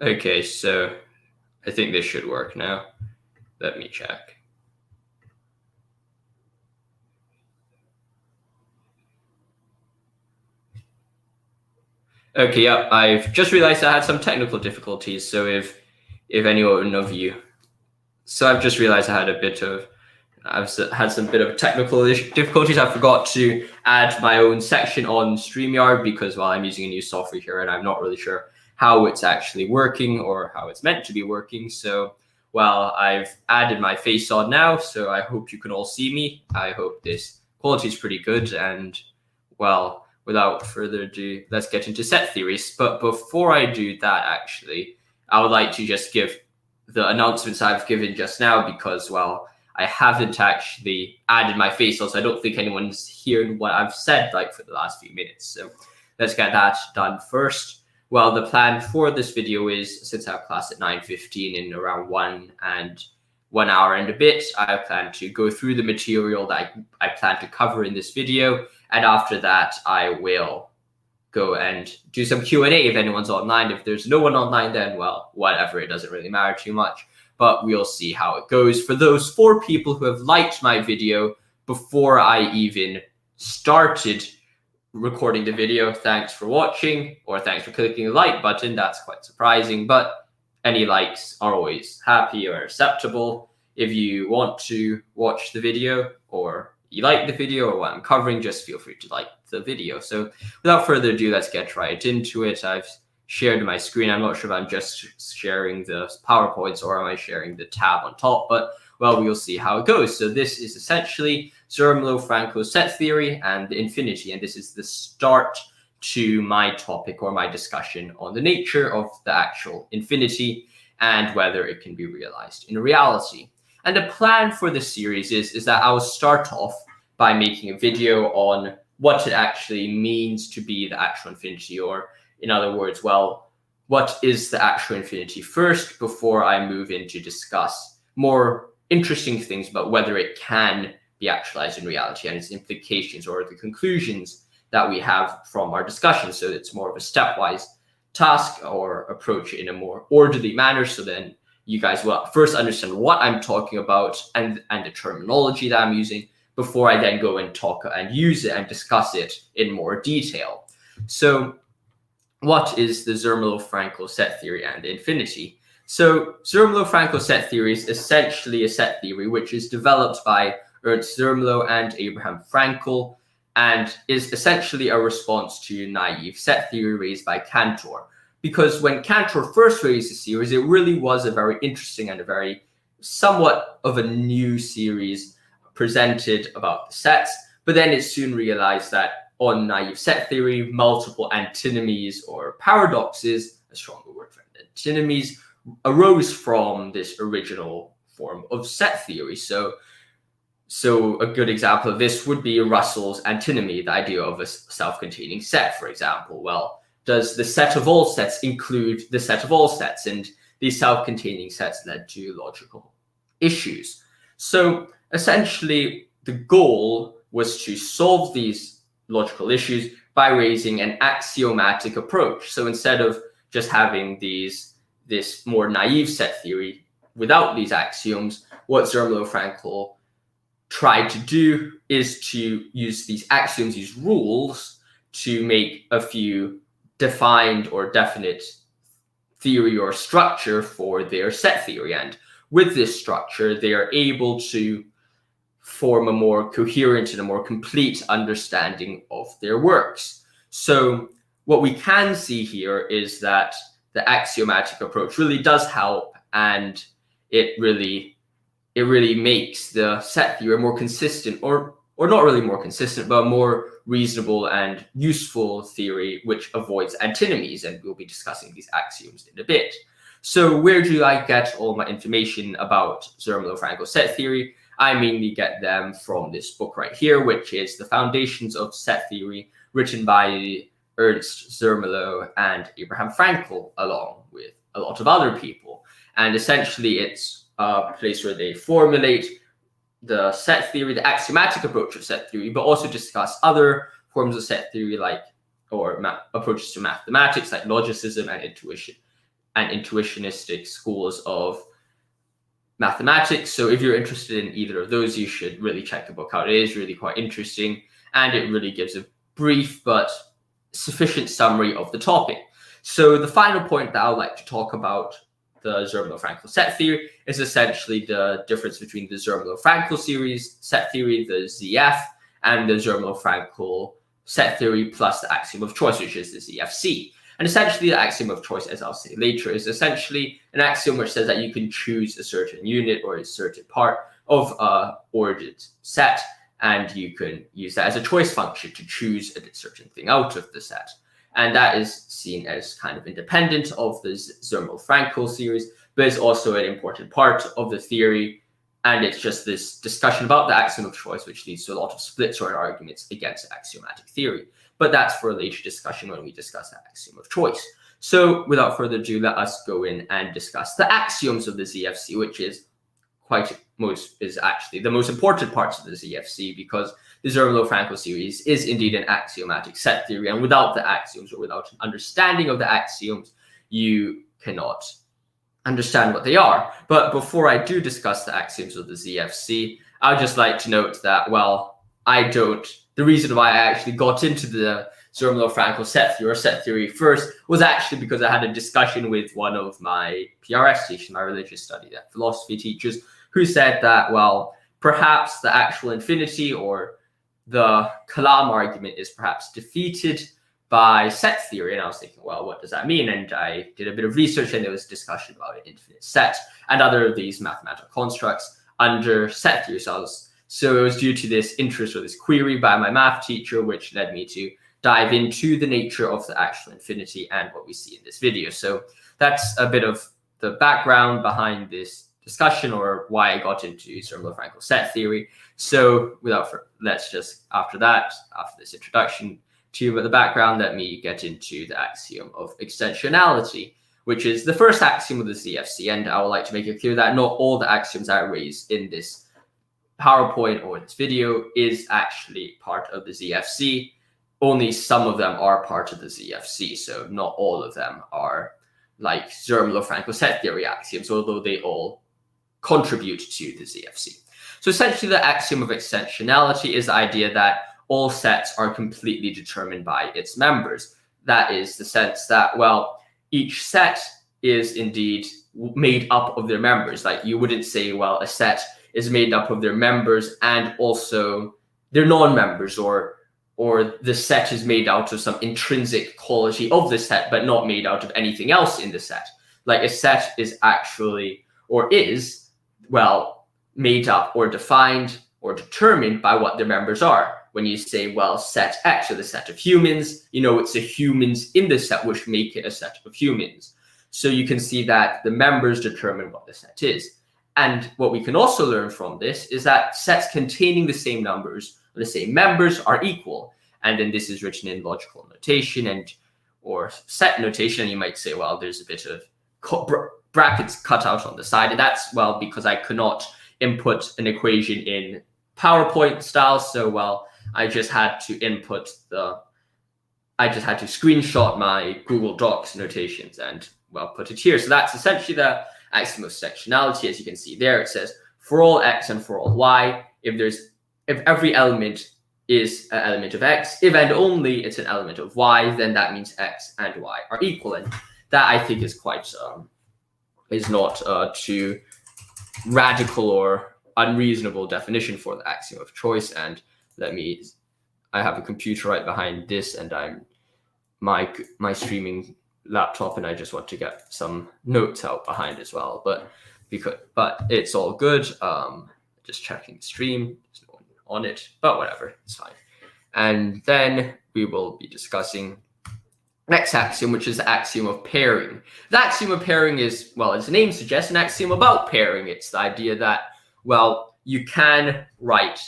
Okay, so I think this should work now. Let me check. Okay, yeah, I've just realized I had some technical difficulties. So if anyone of you, so I've just realized I I've had some bit of technical difficulties. I forgot to add my own section on StreamYard because, well, I'm using a new software here and I'm not really sure how it's actually working or how it's meant to be working. So, well, I've added my face on now, so I hope you can all see me. I hope this quality is pretty good. And, well, without further ado, let's get into set theories. But before I do that, actually, I would like to just give the announcements I've given just now because, well, I haven't actually added my face on, so I don't think anyone's hearing what I've said like for the last few minutes. So let's get that done first. Well, the plan for this video is, since I have class at 9:15 in around 1 hour and a bit, I plan to go through the material that I plan to cover in this video. And after that, I will go and do some Q&A if anyone's online. If there's no one online, then, well, whatever, it doesn't really matter too much. But we'll see how it goes. For those 4 people who have liked my video before I even started recording the video, thanks for watching, or thanks for clicking the like button. That's quite surprising, but any likes are always happy or acceptable. If you want to watch the video or you like the video or what I'm covering, just feel free to like the video. So without further ado, let's get right into it. I've shared my screen. I'm not sure if I'm just sharing the PowerPoints or am I sharing the tab on top, but, well, we'll see how it goes. So this is essentially Zermelo-Fraenkel Set Theory and the infinity, and this is the start to my topic or my discussion on the nature of the actual infinity and whether it can be realized in reality. And the plan for this series is that I'll start off by making a video on what it actually means to be the actual infinity, or in other words, well, what is the actual infinity first before I move in to discuss more interesting things about whether it can be actualized in reality and its implications or the conclusions that we have from our discussion. So it's more of a stepwise task or approach in a more orderly manner. So then you guys will first understand what I'm talking about and the terminology that I'm using before I then go and talk and use it and discuss it in more detail. So what is the Zermelo-Fraenkel set theory and infinity? So Zermelo-Fraenkel set theory is essentially a set theory which is developed by Ernst Zermelo and Abraham Fraenkel and is essentially a response to naive set theory raised by Cantor. Because when Cantor first raised the series, it really was a very interesting and a very somewhat of a new series presented about the sets, but then it soon realized that on naive set theory, multiple antinomies or paradoxes, a stronger word for antinomies, arose from this original form of set theory. So a good example of this would be Russell's antinomy, the idea of a self-containing set, for example. Well, does the set of all sets include the set of all sets? And these self-containing sets led to logical issues. So essentially, the goal was to solve these logical issues by raising an axiomatic approach. So instead of just having this more naive set theory without these axioms, what Zermelo-Fraenkel tried to do is to use these axioms, these rules, to make a few defined or definite theory or structure for their set theory. And with this structure, they are able to form a more coherent and a more complete understanding of their works. So what we can see here is that the axiomatic approach really does help, and it really makes the set theory more consistent, or not really more consistent, but a more reasonable and useful theory which avoids antinomies, and we'll be discussing these axioms in a bit. So where do I get all my information about Zermelo-Fraenkel set theory? I mainly get them from this book right here, which is The Foundations of Set Theory, written by Ernst Zermelo and Abraham Fraenkel, along with a lot of other people. And essentially, it's a place where they formulate the set theory, the axiomatic approach of set theory, but also discuss other forms of set theory, like approaches to mathematics, like logicism and intuition. and intuitionistic schools of mathematics. So if you're interested in either of those, you should really check the book out. It is really quite interesting, and it really gives a brief but sufficient summary of the topic. So the final point that I would like to talk about the Zermelo-Fraenkel set theory is essentially the difference between the Zermelo-Fraenkel series set theory, the ZF, and the Zermelo-Fraenkel set theory plus the axiom of choice, which is the ZFC. And essentially the axiom of choice, as I'll say later, is essentially an axiom which says that you can choose a certain unit or a certain part of a ordered set, and you can use that as a choice function to choose a certain thing out of the set. And that is seen as kind of independent of the Zermelo-Fraenkel series, but it's also an important part of the theory. And it's just this discussion about the axiom of choice, which leads to a lot of splits or arguments against axiomatic theory. But that's for a later discussion when we discuss the axiom of choice. So without further ado, let us go in and discuss the axioms of the ZFC, which is actually the most important parts of the ZFC, because the Zermelo-Fraenkel series is indeed an axiomatic set theory, and without the axioms, or without an understanding of the axioms, you cannot understand what they are. But before I do discuss the axioms of the ZFC, I'd just like to note that, well, the reason why I actually got into the Zermelo-Fraenkel set theory, or set theory first, was actually because I had a discussion with one of my PRS teachers, my religious study philosophy teachers, who said that, well, perhaps the actual infinity or the Kalam argument is perhaps defeated by set theory. And I was thinking, well, what does that mean? And I did a bit of research, and there was discussion about an infinite set and other of these mathematical constructs under set theory. So it was due to this interest or this query by my math teacher, which led me to dive into the nature of the actual infinity and what we see in this video. So that's a bit of the background behind this discussion, or why I got into Zermelo-Fraenkel set theory. So let's just, after this introduction to the background, let me get into the axiom of extensionality, which is the first axiom of the ZFC. And I would like to make it clear that not all the axioms I raise in this PowerPoint or this video is actually part of the ZFC. Only some of them are part of the ZFC. So not all of them are like Zermelo-Fraenkel set theory axioms, although they all contribute to the ZFC. So essentially the axiom of extensionality is the idea that all sets are completely determined by its members. That is the sense that, well, each set is indeed made up of their members. Like, you wouldn't say, well, a set is made up of their members and also their non-members, or the set is made out of some intrinsic quality of the set, but not made out of anything else in the set. Like, a set is actually, or is, well, made up or defined or determined by what their members are. When you say, well, set X, or the set of humans, it's the humans in the set which make it a set of humans. So you can see that the members determine what the set is. And what we can also learn from this is that sets containing the same numbers or the same members are equal. And then this is written in logical notation or set notation. And you might say, well, there's a bit of brackets cut out on the side. And that's, well, because I could not input an equation in PowerPoint style. So, well, I just had to screenshot my Google Docs notations and, well, put it here. So that's essentially the axiom of extensionality. As you can see there, it says for all x and for all y, if every element is an element of x, if and only it's an element of y, then that means x and y are equal. And that, I think, is quite is not too radical or unreasonable definition for the axiom of choice. And I have a computer right behind this, and I'm my streaming laptop, and I just want to get some notes out behind as well. But it's all good. Just checking the stream. There's no one on it, but whatever, it's fine. And then we will be discussing next axiom, which is the axiom of pairing. The axiom of pairing is, well, as the name suggests, an axiom about pairing. It's the idea that, well, you can write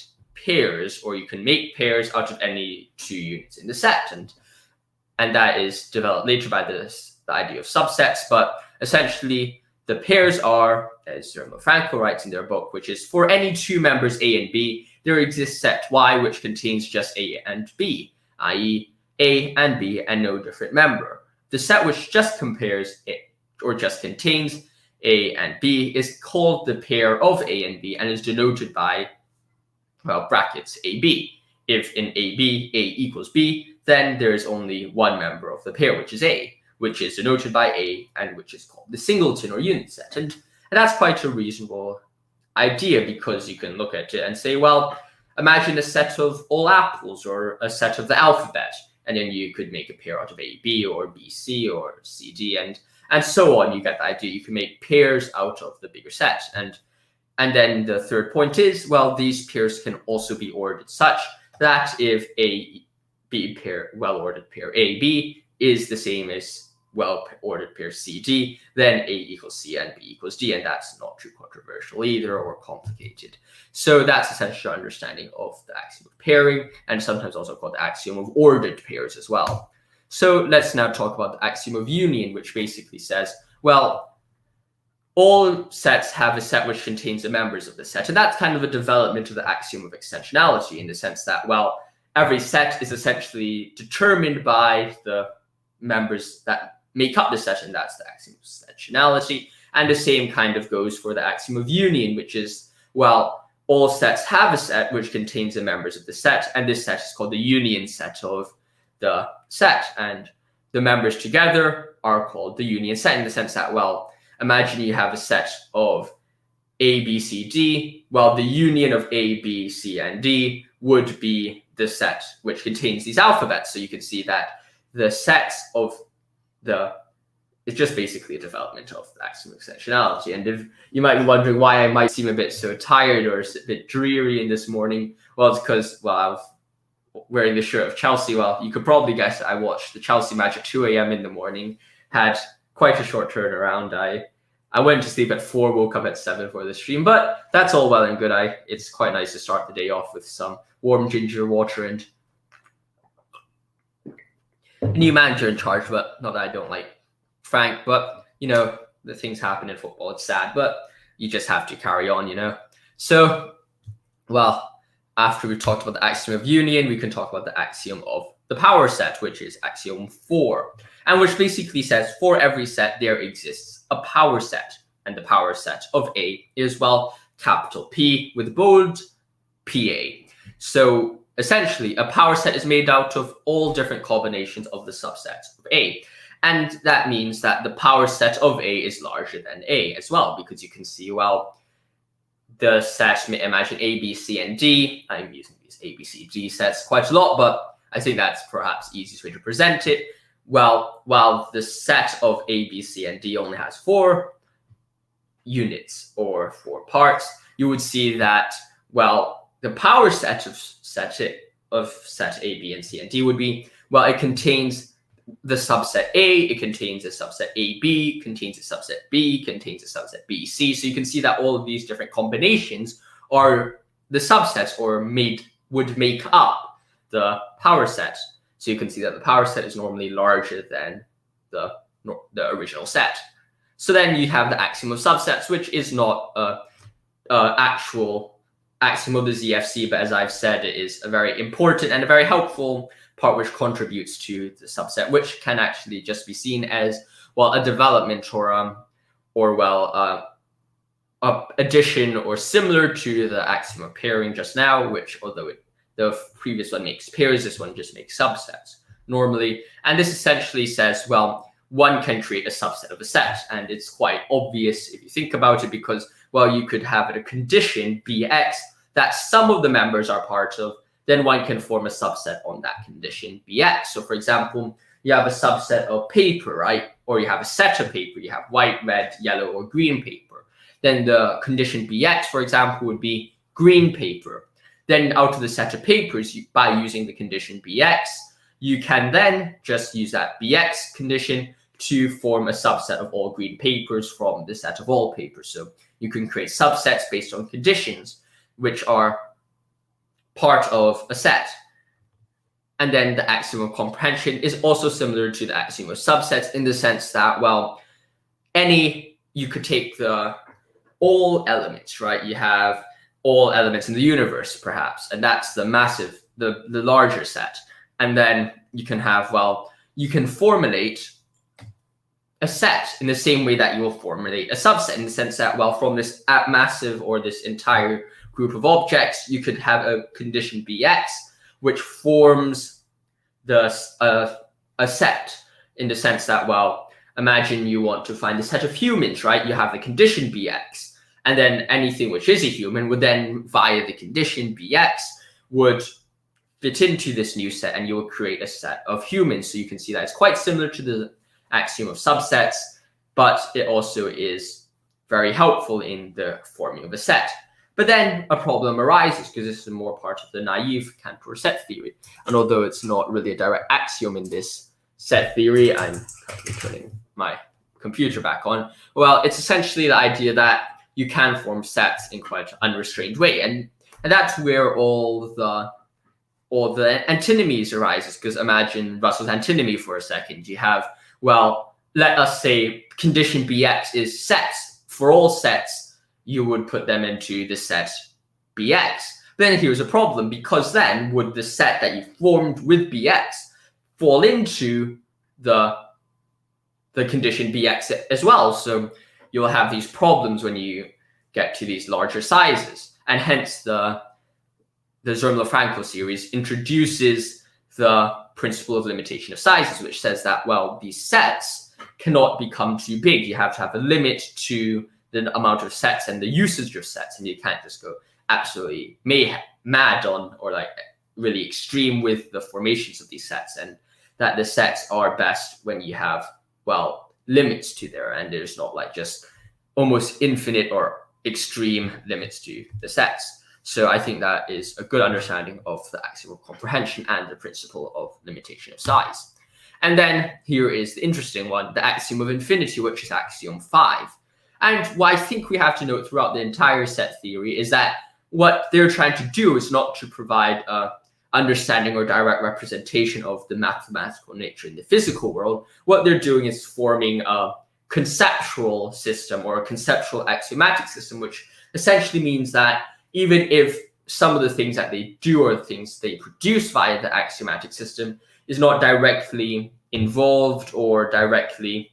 pairs, or you can make pairs out of any two units in the set, and that is developed later by the idea of subsets. But essentially, the pairs are, as Zermelo-Fraenkel writes in their book, which is for any two members A and B, there exists set Y which contains just A and B, i.e. A and B and no different member. The set which just compares or just contains A and B, is called the pair of A and B and is denoted by, well, brackets AB. If in AB, A equals B, then there is only one member of the pair, which is A, which is denoted by A and which is called the singleton or unit set. And that's quite a reasonable idea, because you can look at it and say, well, imagine a set of all apples or a set of the alphabet, and then you could make a pair out of AB or BC or CD and so on. You get the idea. You can make pairs out of the bigger set. And then the third point is, well, these pairs can also be ordered such that if A B pair, well-ordered pair AB is the same as well-ordered pair CD, then A equals C and B equals D, and that's not too controversial either or complicated. So that's essential understanding of the axiom of pairing, and sometimes also called the axiom of ordered pairs as well. So let's now talk about the axiom of union, which basically says, well, all sets have a set which contains the members of the set. And that's kind of a development of the axiom of extensionality, in the sense that, well, every set is essentially determined by the members that make up the set, and that's the axiom of extensionality. And the same kind of goes for the axiom of union, which is, well, all sets have a set which contains the members of the set, and this set is called the union set of the set. And the members together are called the union set, in the sense that, well, imagine you have a set of A, B, C, D. Well, the union of A, B, C, and D would be the set which contains these alphabets. So you can see that the sets of it's just basically a development of the axiom of extensionality. And if you might be wondering why I might seem a bit so tired or a bit dreary in this morning, well, it's because, well, I was wearing the shirt of Chelsea. Well, you could probably guess I watched the Chelsea match at 2 a.m. in the morning, had quite a short turnaround. I went to sleep at 4, woke up at 7 for the stream, but that's all well and good. It's quite nice to start the day off with some warm ginger water and a new manager in charge. But not that I don't like Frank, but you know, the things happen in football. It's sad, but you just have to carry on, you know. So, well, after we've talked about the axiom of union, we can talk about the axiom of the power set, which is axiom 4, and which basically says for every set there exists a power set, and the power set of A is, well, capital P with bold PA. So essentially, a power set is made out of all different combinations of the subsets of A. And that means that the power set of A is larger than A as well, because you can see, well, the set, imagine A, B, C, and D. I'm using these A, B, C, D sets quite a lot, but I think that's perhaps the easiest way to present it. Well, while the set of A, B, C, and D only has 4 units or 4 parts, you would see that, well, the power set of set A, B, and C, and D would be, well, it contains the subset A, it contains a subset AB, contains a subset B, contains a subset BC. So you can see that all of these different combinations are the subsets or would make up the power set. So you can see that the power set is normally larger than the original set. So then you have the axiom of subsets, which is not a actual axiom of the ZFC, but as I've said, it is a very important and a very helpful part which contributes to the subset, which can actually just be seen as, well, a development or addition or similar to the axiom of pairing just now, which, although the previous one makes pairs, this one just makes subsets normally. And this essentially says, well, one can create a subset of a set. And it's quite obvious if you think about it, because, well, you could have a condition Bx that some of the members are part of, then one can form a subset on that condition Bx. So for example, you have a subset of paper, right? Or you have a set of paper, you have white, red, yellow, or green paper. Then the condition Bx, for example, would be green paper. Then out of the set of papers, by using the condition Bx, you can then just use that Bx condition to form a subset of all green papers from the set of all papers. So you can create subsets based on conditions which are part of a set. And then the axiom of comprehension is also similar to the axiom of subsets in the sense that, well, you could take all elements, right? You have all elements in the universe, perhaps, and that's the larger set. And then you can have, well, you can formulate a set in the same way that you will formulate a subset, in the sense that, well, from this massive or this entire group of objects, you could have a condition Bx, which forms a set, in the sense that, well, imagine you want to find the set of humans, right? You have the condition Bx, and then anything which is a human would then, via the condition Bx, would fit into this new set, and you will create a set of humans. So you can see that it's quite similar to the axiom of subsets, but it also is very helpful in the forming of a set. But then a problem arises, because this is more part of the naive Cantor set theory. And although it's not really a direct axiom in this set theory, I'm currently turning my computer back on. Well, it's essentially the idea that you can form sets in quite an unrestrained way. And that's where all the antinomies arises, because imagine Russell's antinomy for a second. You have, well, let us say condition Bx is sets. For all sets, you would put them into the set Bx. Then here's a problem, because then would the set that you formed with Bx fall into the condition Bx as well? So you'll have these problems when you get to these larger sizes. And hence the Zermelo-Fraenkel series introduces the principle of limitation of sizes, which says that, well, these sets cannot become too big. You have to have a limit to the amount of sets and the usage of sets, and you can't just go absolutely mad on, or like really extreme with the formations of these sets, and that the sets are best when you have, well, limits to there, and there's not like just almost infinite or extreme limits to the sets. So I think that is a good understanding of the axiom of comprehension and the principle of limitation of size. And then here is the interesting one, the axiom of infinity, which is axiom 5. And what I think we have to note throughout the entire set theory is that what they're trying to do is not to provide a understanding or direct representation of the mathematical nature in the physical world. What they're doing is forming a conceptual system, or a conceptual axiomatic system, which essentially means that even if some of the things that they do or things they produce via the axiomatic system is not directly involved or directly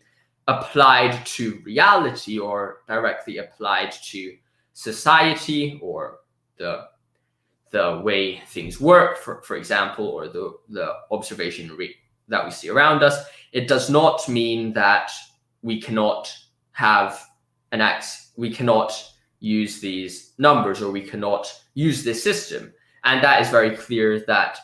applied to reality or directly applied to society or the way things work, for example, or the observation that we see around us, it does not mean that we cannot have we cannot use these numbers, or we cannot use this system. And that is very clear that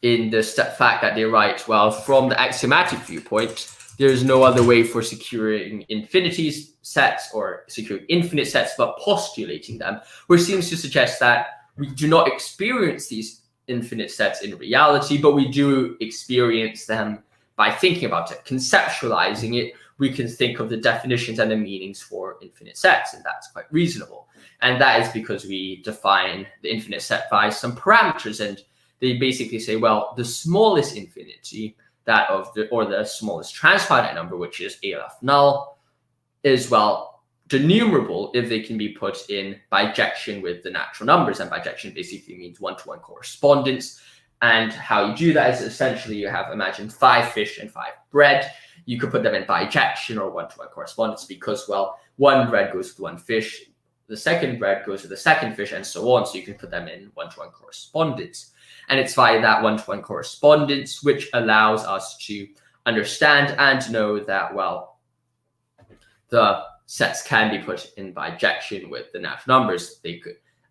in the fact that they write, well, from the axiomatic viewpoint, there's no other way for securing infinities sets or securing infinite sets but postulating them, which seems to suggest that we do not experience these infinite sets in reality, but we do experience them by thinking about it, conceptualizing it. We can think of the definitions and the meanings for infinite sets, and that's quite reasonable. And that is because we define the infinite set by some parameters, and they basically say, well, the smallest infinity, that of the smallest transfinite number, which is ALF null, is, well, denumerable if they can be put in bijection with the natural numbers. And bijection basically means one-to-one correspondence. And how you do that is essentially you have, imagine, 5 fish and 5 bread. You could put them in bijection or one-to-one correspondence because, well, one bread goes with one fish, the second bread goes with the second fish, and so on. So you can put them in one-to-one correspondence. And it's via that one-to-one correspondence which allows us to understand and know that, well, the sets can be put in bijection with the natural numbers.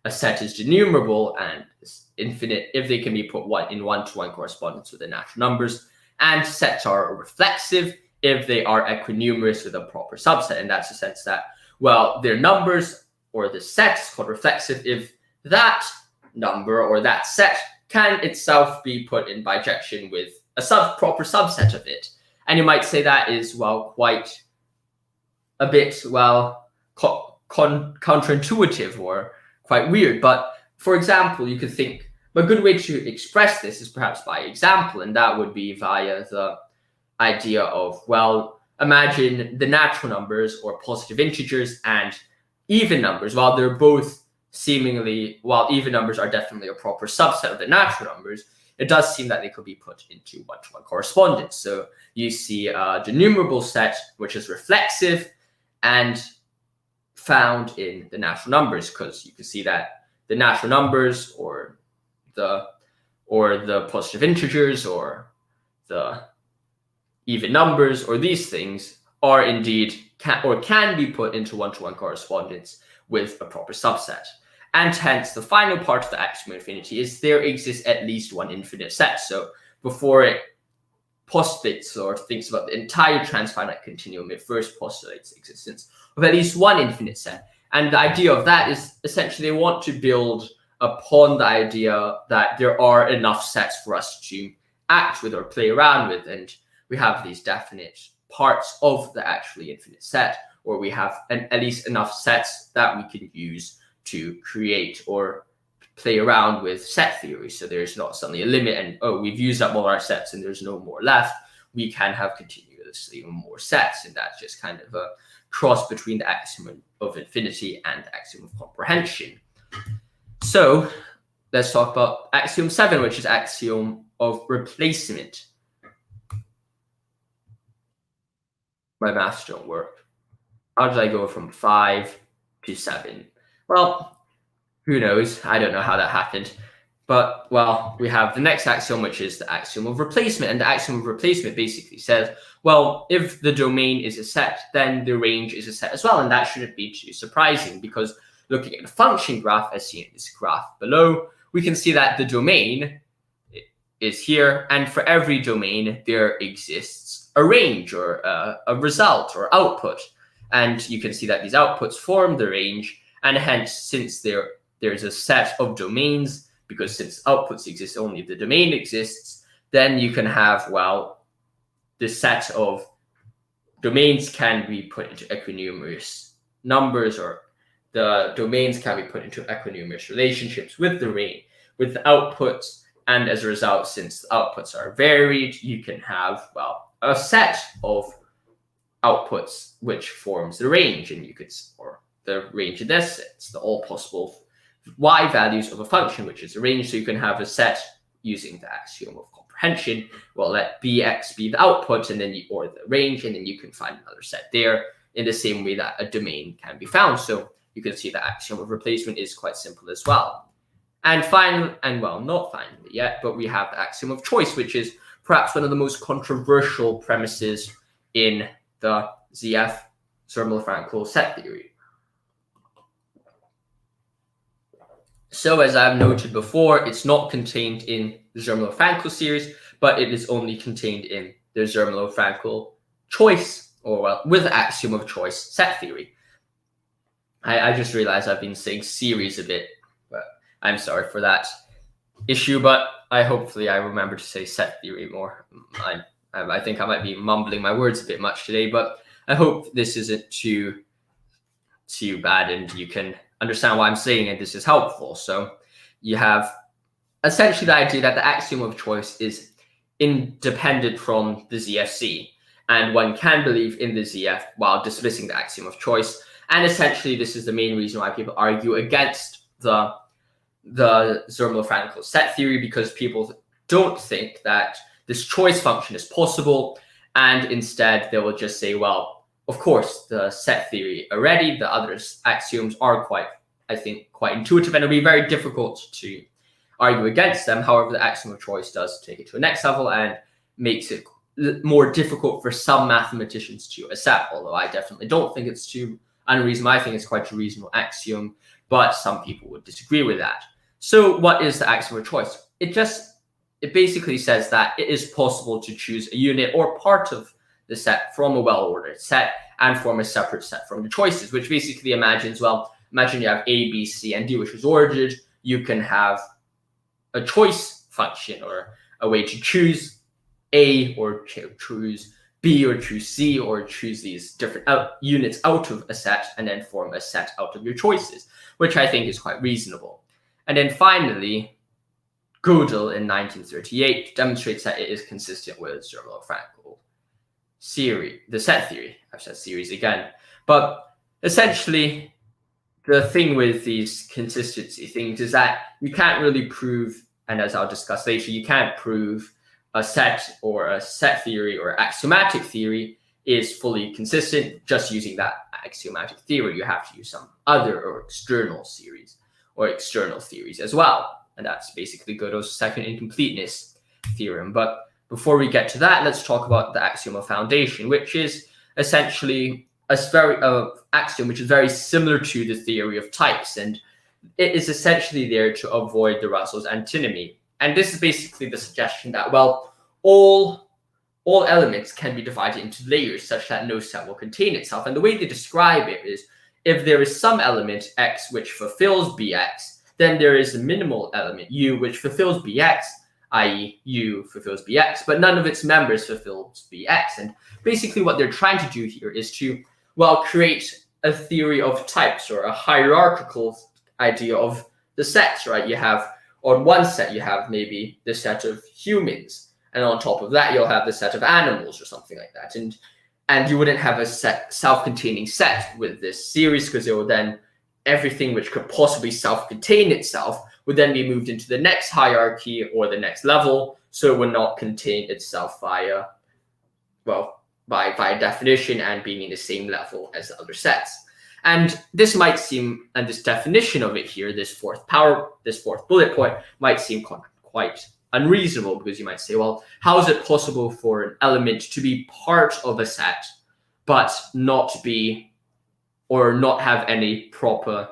A set is denumerable and is infinite if they can be put in one-to-one correspondence with the natural numbers. And sets are reflexive if they are equinumerous with a proper subset. And that's the sense that, well, their numbers or the set is called reflexive if that number or that set can itself be put in bijection with a proper subset of it. And you might say that is, well, quite a bit, well, counterintuitive or quite weird. But for example, you could think a good way to express this is perhaps by example, and that would be via the idea of, well, imagine the natural numbers or positive integers and even numbers. While they're both seemingly, while even numbers are definitely a proper subset of the natural numbers, it does seem that they could be put into one-to-one correspondence. So you see the numerable set, which is reflexive and found in the natural numbers, because you can see that the natural numbers or the positive integers or the even numbers or these things are indeed can be put into one-to-one correspondence with a proper subset. And hence the final part of the axiom of infinity is there exists at least one infinite set. So before it postulates or thinks about the entire transfinite continuum, it first postulates the existence of at least one infinite set. And the idea of that is essentially they want to build upon the idea that there are enough sets for us to act with or play around with. And we have these definite parts of the actually infinite set, or we have at least enough sets that we can use to create or play around with set theory. So there's not suddenly a limit and, oh, we've used up all our sets and there's no more left. We can have continuously more sets, and that's just kind of a cross between the axiom of infinity and the axiom of comprehension. So let's talk about axiom 7, which is axiom of replacement. My maths don't work. How did I go from 5 to 7? Well, who knows? I don't know how that happened. But, well, we have the next axiom, which is the axiom of replacement. And the axiom of replacement basically says, well, if the domain is a set, then the range is a set as well. And that shouldn't be too surprising, because looking at the function graph, as seen in this graph below, we can see that the domain is here. And for every domain, there exists a range or a result or output. And you can see that these outputs form the range. And hence, since there's a set of domains, because since outputs exist, only the domain exists, then you can have, well, the set of domains can be put into equinumerous numbers, or the domains can be put into equinumerous relationships with the range, with the outputs. And as a result, since the outputs are varied, you can have, well, a set of outputs which forms the range, and you could, or the range in this sense, the all possible y values of a function, which is a range. So you can have a set using the axiom of comprehension. Well, let bx be the output, and then or the range, and then you can find another set there in the same way that a domain can be found. So you can see the axiom of replacement is quite simple as well. And finally, and well, not finally yet, but we have the axiom of choice, which is perhaps one of the most controversial premises in the ZF Zermelo-Fraenkel Set Theory. So as I've noted before, it's not contained in the Zermelo-Fraenkel series, but it is only contained in the Zermelo-Fraenkel choice, or well, with the axiom of choice set theory. I just realized I've been saying series a bit, but I'm sorry for that issue, but hopefully I remember to say set theory more. I think I might be mumbling my words a bit much today, but I hope this isn't too bad and you can understand why I'm saying it. This is helpful. So you have essentially the idea that the axiom of choice is independent from the ZFC, and one can believe in the ZF while dismissing the axiom of choice. And essentially, this is the main reason why people argue against the Zermelo-Fraenkel set theory, because people don't think that this choice function is possible, and instead they will just say, well, of course, the set theory already, the other axioms are quite intuitive, and it'll be very difficult to argue against them. However, the axiom of choice does take it to a next level and makes it more difficult for some mathematicians to accept, although I definitely don't think it's too unreasonable. I think it's quite a reasonable axiom, but some people would disagree with that. So what is the axiom of choice? It basically says that it is possible to choose a unit or part of the set from a well-ordered set and form a separate set from the choices, which basically imagine you have A, B, C, and D, which is ordered. You can have a choice function, or a way to choose A, or choose B, or choose C, or choose these different units out of a set and then form a set out of your choices, which I think is quite reasonable. And then finally, Gödel in 1938 demonstrates that it is consistent with Zermelo-Fraenkel series, the set theory. I've said series again. But essentially, the thing with these consistency things is that you can't really prove and as I'll discuss later, you can't prove a set or a set theory or axiomatic theory is fully consistent just using that axiomatic theory. You have to use some other or external series or external theories as well. And that's basically Gödel's second incompleteness theorem. But before we get to that, let's talk about the axiom of foundation, which is essentially a axiom which is very similar to the theory of types. And it is essentially there to avoid the Russell's antinomy. And this is basically the suggestion that, well, all elements can be divided into layers such that no set will contain itself. And the way they describe it is, if there is some element x which fulfills bx, then there is a minimal element u which fulfills bx, i.e. u fulfills bx, but none of its members fulfills bx. And basically what they're trying to do here is to, well, create a theory of types or a hierarchical idea of the sets, right? You have, on one set, you have maybe the set of humans, and on top of that, you'll have the set of animals or something like that. And you wouldn't have a self-containing set with this series, because it will then, everything which could possibly self-contain itself would then be moved into the next hierarchy or the next level, so it would not contain itself via, well, by definition and being in the same level as the other sets. And this might seem, and this definition of it here, this fourth bullet point might seem quite unreasonable, because you might say, well, how is it possible for an element to be part of a set but not be, or not have any proper,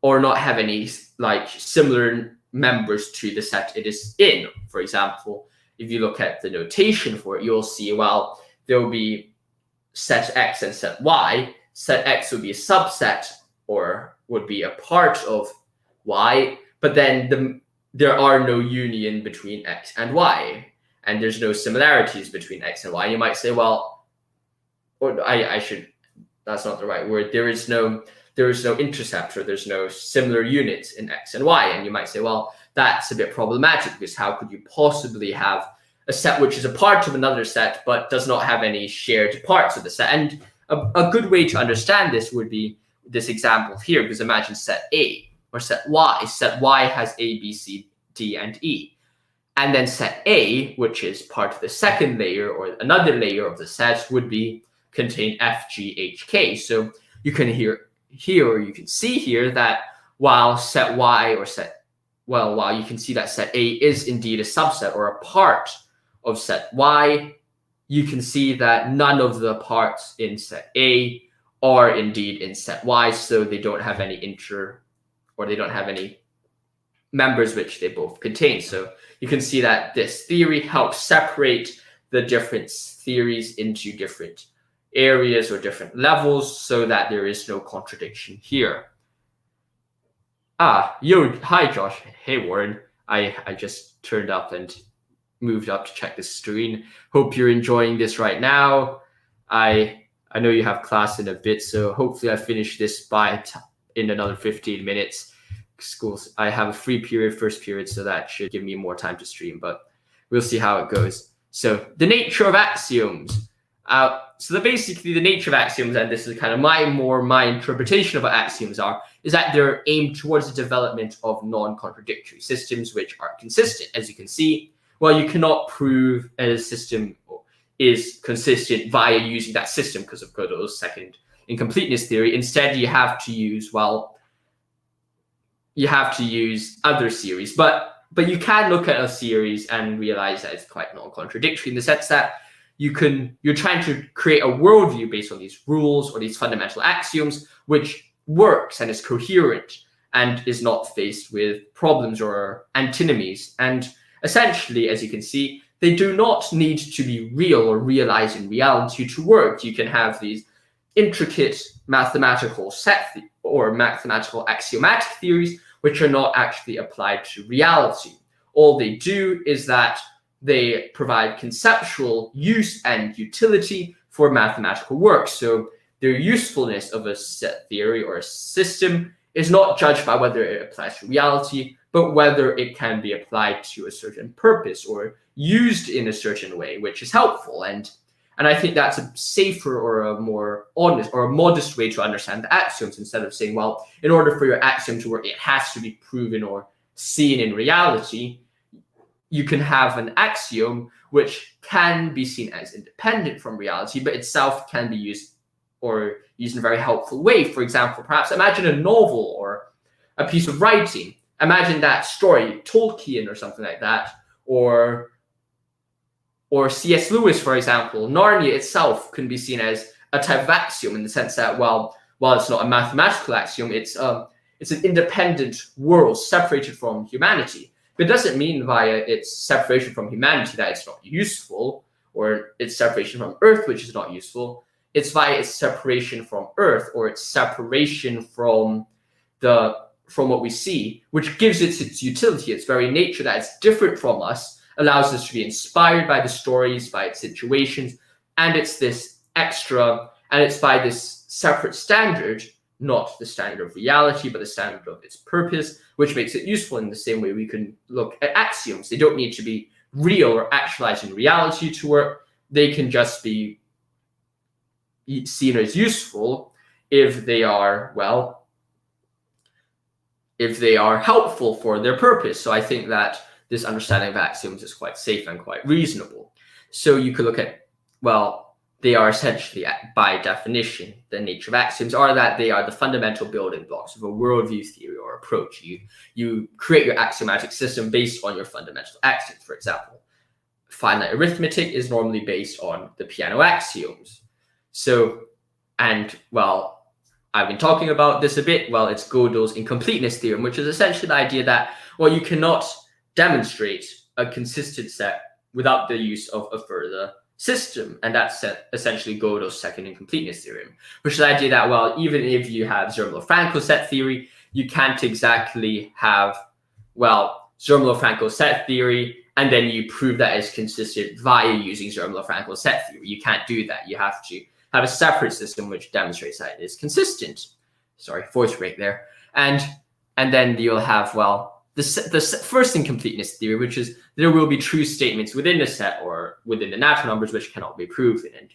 or not have any like similar members to the set it is in? For example, if you look at the notation for it, you'll see, well, there will be set x and set y. Set x would be a subset or would be a part of y, but then there are no union between x and y, and there's no similarities between x and y. And you might say, well, or that's not the right word. There is no intercept, or there's no similar units in x and y. And you might say, well, that's a bit problematic, because how could you possibly have a set which is a part of another set but does not have any shared parts of the set? And a good way to understand this would be this example here, because imagine set A or set Y. Set Y has A, B, C, D, and E. And then set A, which is part of the second layer or another layer of the set, would contain F, G, H, K. So you can you can see here that while set Y while you can see that set A is indeed a subset or a part of set Y, you can see that none of the parts in set A are indeed in set Y, so they don't have any they don't have any members which they both contain. So you can see that this theory helps separate the different theories into different areas or different levels, so that there is no contradiction here. Hi Josh. Hey Warren. I just turned up and moved up to check the screen. Hope you're enjoying this right now. I know you have class in a bit, so hopefully I finish this in another 15 minutes. I have a free period, first period, so that should give me more time to stream, but we'll see how it goes. So the nature of axioms. Basically the nature of axioms, and this is kind of my interpretation of what axioms are, is that they're aimed towards the development of non-contradictory systems which are consistent. As you can see, well, you cannot prove a system is consistent via using that system because of Gödel's second incompleteness theory. Instead, you have to use, other series. But you can look at a series and realize that it's quite non-contradictory, in the sense that you're trying to create a worldview based on these rules or these fundamental axioms, which works and is coherent and is not faced with problems or antinomies. And essentially, as you can see, they do not need to be real or realized in reality to work. You can have these intricate mathematical or mathematical axiomatic theories which are not actually applied to reality. All they do is that they provide conceptual use and utility for mathematical work. So their usefulness of a set theory or a system is not judged by whether it applies to reality, but whether it can be applied to a certain purpose or used in a certain way, which is helpful. And I think that's a safer or a more honest or a modest way to understand the axioms, instead of saying, well, in order for your axiom to work, it has to be proven or seen in reality. you can have an axiom which can be seen as independent from reality, but itself can be used in a very helpful way. For example, perhaps imagine a novel or a piece of writing. Imagine that story, Tolkien or something like that, or C.S. Lewis, for example. Narnia itself can be seen as a type of axiom in the sense that, while it's not a mathematical axiom, it's an independent world separated from humanity. But it doesn't mean via its separation from humanity that it's not useful, or its separation from Earth, which is not useful. It's via its separation from Earth, or its separation from what we see, which gives it its utility, its very nature, that it's different from us, allows us to be inspired by the stories, by its situations, and it's this extra, and it's by this separate standard, not the standard of reality, but the standard of its purpose, which makes it useful in the same way we can look at axioms. They don't need to be real or actualized in reality to work. They can just be seen as useful if they are, helpful for their purpose. So I think that this understanding of axioms is quite safe and quite reasonable. So you could look at, they are essentially, by definition, the nature of axioms are that they are the fundamental building blocks of a worldview, theory, or approach. You create your axiomatic system based on your fundamental axioms. For example, finite arithmetic is normally based on the piano axioms. So, I've been talking about this a bit. It's Gödel's incompleteness theorem, which is essentially the idea that, you cannot demonstrate a consistent set without the use of a further system. And that's essentially Gödel's second incompleteness theorem, which is the idea that, even if you have Zermelo-Fraenkel set theory, you can't exactly have, Zermelo-Fraenkel set theory, and then you prove that it's consistent via using Zermelo-Fraenkel set theory. You can't do that. You have to have a separate system which demonstrates that it is consistent. Sorry, voice break there. And then you'll have, the first incompleteness theory, which is there will be true statements within the set or within the natural numbers which cannot be proven.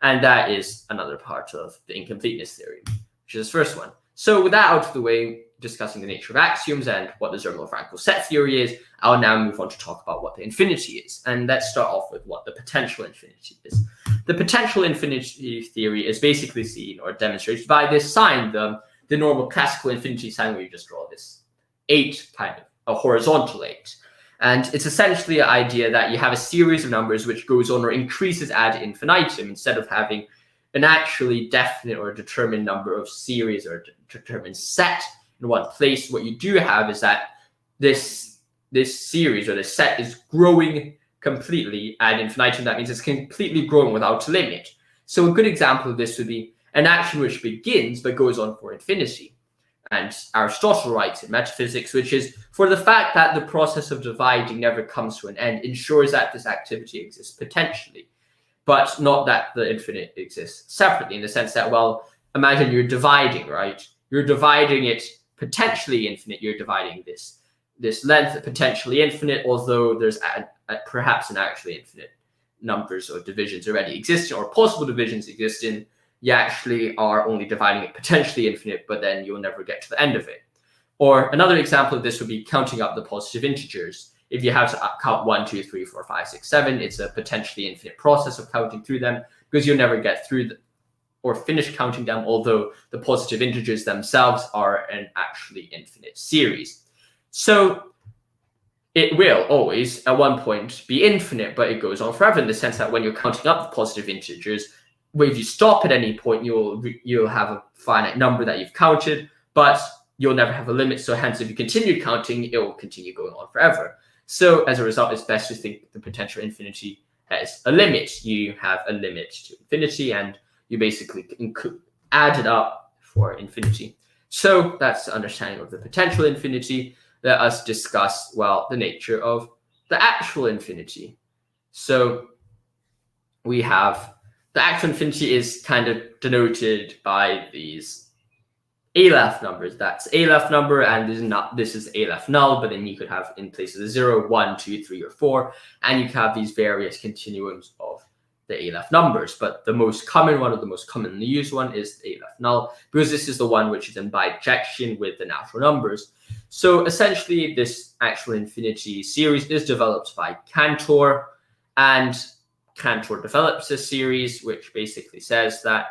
And that is another part of the incompleteness theory, which is the first one. So with that out of the way, discussing the nature of axioms and what the Zermelo-Fraenkel set theory is, I'll now move on to talk about what the infinity is. And let's start off with what the potential infinity is. The potential infinity theory is basically seen or demonstrated by this sign, the normal classical infinity sign, where you just draw this 8, kind of a horizontal 8. And it's essentially the idea that you have a series of numbers which goes on or increases ad infinitum, instead of having an actually definite or determined number of series or determined set in one place. What you do have is that this series or this set is growing completely ad infinitum. That means it's completely growing without a limit. So a good example of this would be an action which begins but goes on for infinity. And Aristotle writes in Metaphysics, which is, for the fact that the process of dividing never comes to an end ensures that this activity exists potentially, but not that the infinite exists separately, in the sense that, imagine you're dividing, right? You're dividing it potentially infinite. You're dividing this length potentially infinite, although there's perhaps an actually infinite numbers or divisions already existing, or possible divisions existing. You actually are only dividing it potentially infinite, but then you'll never get to the end of it. Or another example of this would be counting up the positive integers. If you have to count 1, 2, 3, 4, 5, 6, 7, it's a potentially infinite process of counting through them, because you'll never get through or finish counting them, although the positive integers themselves are an actually infinite series. So it will always, at one point, be infinite, but it goes on forever, in the sense that when you're counting up the positive integers, if you stop at any point, you'll have a finite number that you've counted, but you'll never have a limit. So hence, if you continue counting, it will continue going on forever. So as a result, it's best to think of the potential infinity as a limit. You have a limit to infinity, and you basically add it up for infinity. So that's the understanding of the potential infinity. Let us discuss, the nature of the actual infinity. So we have the actual infinity is kind of denoted by these Aleph numbers. That's Aleph number, and this is Aleph null, but then you could have in places of 0, 1, 2, 3, or 4, and you can have these various continuums of the A-left numbers, but the most common one, or the most commonly used one, is the A-left null, because this is the one which is in bijection with the natural numbers. So essentially, this actual infinity series is developed by Cantor, and Cantor develops a series which basically says that,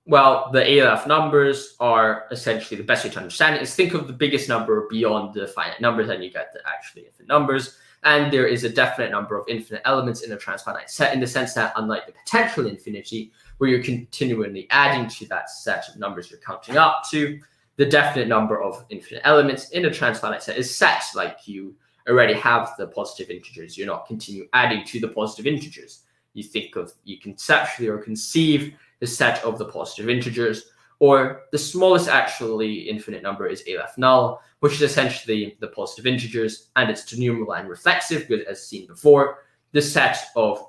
well, the A-left numbers are essentially, the best way to understand it is think of the biggest number beyond the finite numbers, and you get the actually infinite numbers. And there is a definite number of infinite elements in a transfinite set, in the sense that, unlike the potential infinity, where you're continually adding to that set of numbers you're counting up to, the definite number of infinite elements in a transfinite set is set. Like, you already have the positive integers. You're not continue adding to the positive integers. You conceptually or conceive the set of the positive integers, or the smallest actually infinite number is A-left null, which is essentially the positive integers, and it's denumerable and reflexive, because as seen before, the set of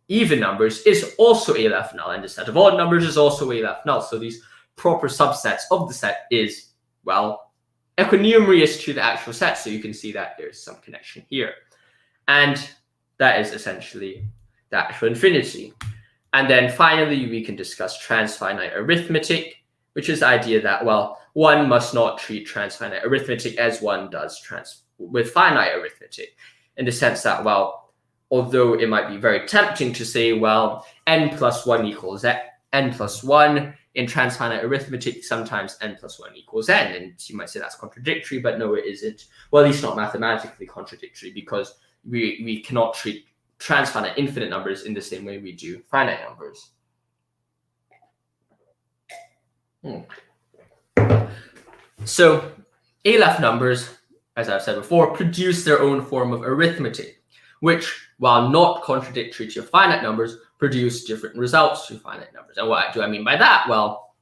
even numbers is also A-left null, and the set of odd numbers is also A-left null. So these proper subsets of the set is, well, equanimous to the actual set. So you can see that there's some connection here. And that is essentially the actual infinity. And then finally, we can discuss transfinite arithmetic, which is the idea that, well, one must not treat transfinite arithmetic as one does with finite arithmetic, in the sense that, well, although it might be very tempting to say, well, n plus 1 equals n plus 1 in transfinite arithmetic, sometimes n plus 1 equals n, and you might say that's contradictory, but no, it isn't. Well, at least not mathematically contradictory, because we cannot treat transfinite infinite numbers in the same way we do finite numbers. So A-left numbers, as I've said before, produce their own form of arithmetic, which, while not contradictory to finite numbers, produce different results to finite numbers. And what do I mean by that? Well,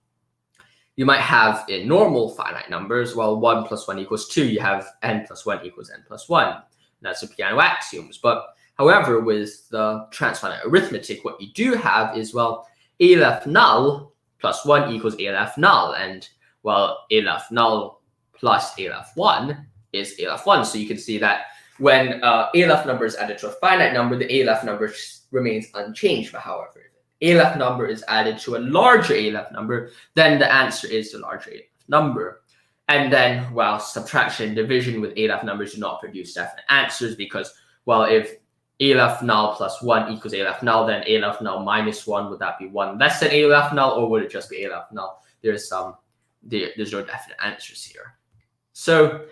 you might have in normal finite numbers, well, 1 plus 1 equals 2, you have n plus 1 equals n plus 1. That's the piano axioms. But however, with the transfinite arithmetic, what you do have is, well, A-left null plus 1 equals A-left null. And, well, A-left null plus A-left 1 is A-left 1. So you can see that when A-left number is added to a finite number, the A-left number remains unchanged. But however, if A-left number is added to a larger A-left number, then the answer is the larger A-left number. And then, well, subtraction and division with A-left numbers do not produce definite answers, because, well, if A-left null plus 1 equals A-left null, then A-left null minus 1, would that be 1 less than A-left null, or would it just be A-left null? There's no definite answers here. So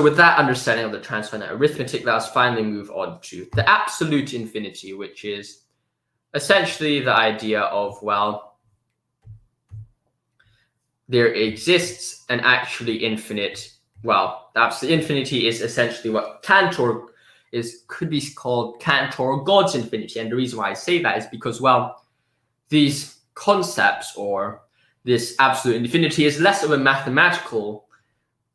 with that understanding of the transfinite arithmetic, let us finally move on to the absolute infinity, which is essentially the idea of, well, there exists an actually infinite, well, the absolute infinity is essentially what Cantor could be called Cantor God's infinity. And the reason why I say that is because, well, these concepts, or this absolute infinity, is less of a mathematical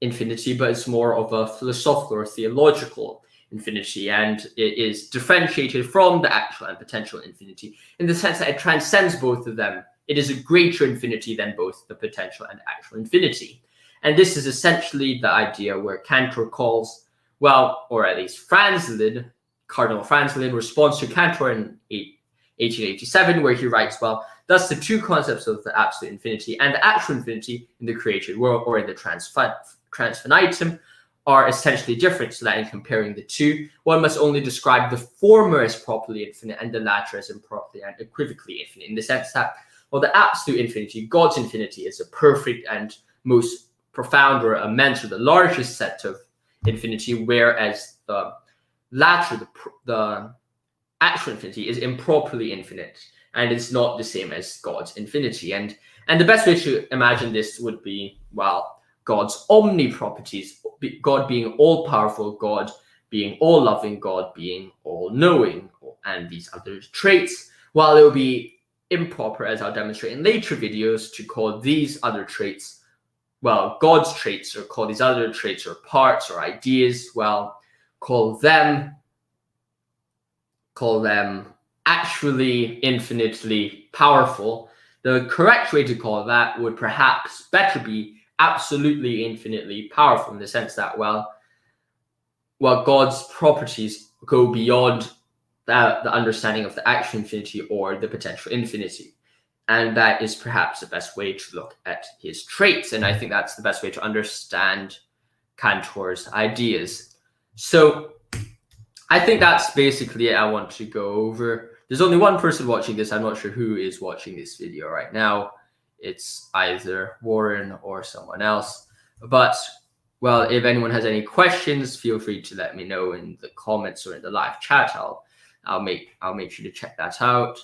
infinity, but it's more of a philosophical or theological infinity, and it is differentiated from the actual and potential infinity in the sense that it transcends both of them. It is a greater infinity than both the potential and actual infinity. And this is essentially the idea where Cantor calls, well, or at least Cardinal Franz responds to Cantor in 1887, where he writes, well, thus the two concepts of the absolute infinity and the actual infinity in the created world, or in the transfinitum, are essentially different, so that in comparing the two, one must only describe the former as properly infinite and the latter as improperly and equivocally infinite, in the sense that, well, the absolute infinity, God's infinity, is a perfect and most profound or immense, or the largest set of infinity, whereas the latter, the actual infinity, is improperly infinite, and it's not the same as God's infinity. And the best way to imagine this would be, well, God's omni-properties, God being all-powerful, God being all-loving, God being all-knowing, and these other traits, while it will be improper, as I'll demonstrate in later videos, to call these other traits, well, God's traits, or call these other traits or parts or ideas, well, call them actually infinitely powerful. The correct way to call that would perhaps better be absolutely infinitely powerful, in the sense that, well, God's properties go beyond the understanding of the actual infinity or the potential infinity. And that is perhaps the best way to look at his traits. And I think that's the best way to understand Cantor's ideas. So I think that's basically it I want to go over. There's only one person watching this. I'm not sure who is watching this video right now. It's either Warren or someone else. But, well, if anyone has any questions, feel free to let me know in the comments or in the live chat. I'll make sure to check that out.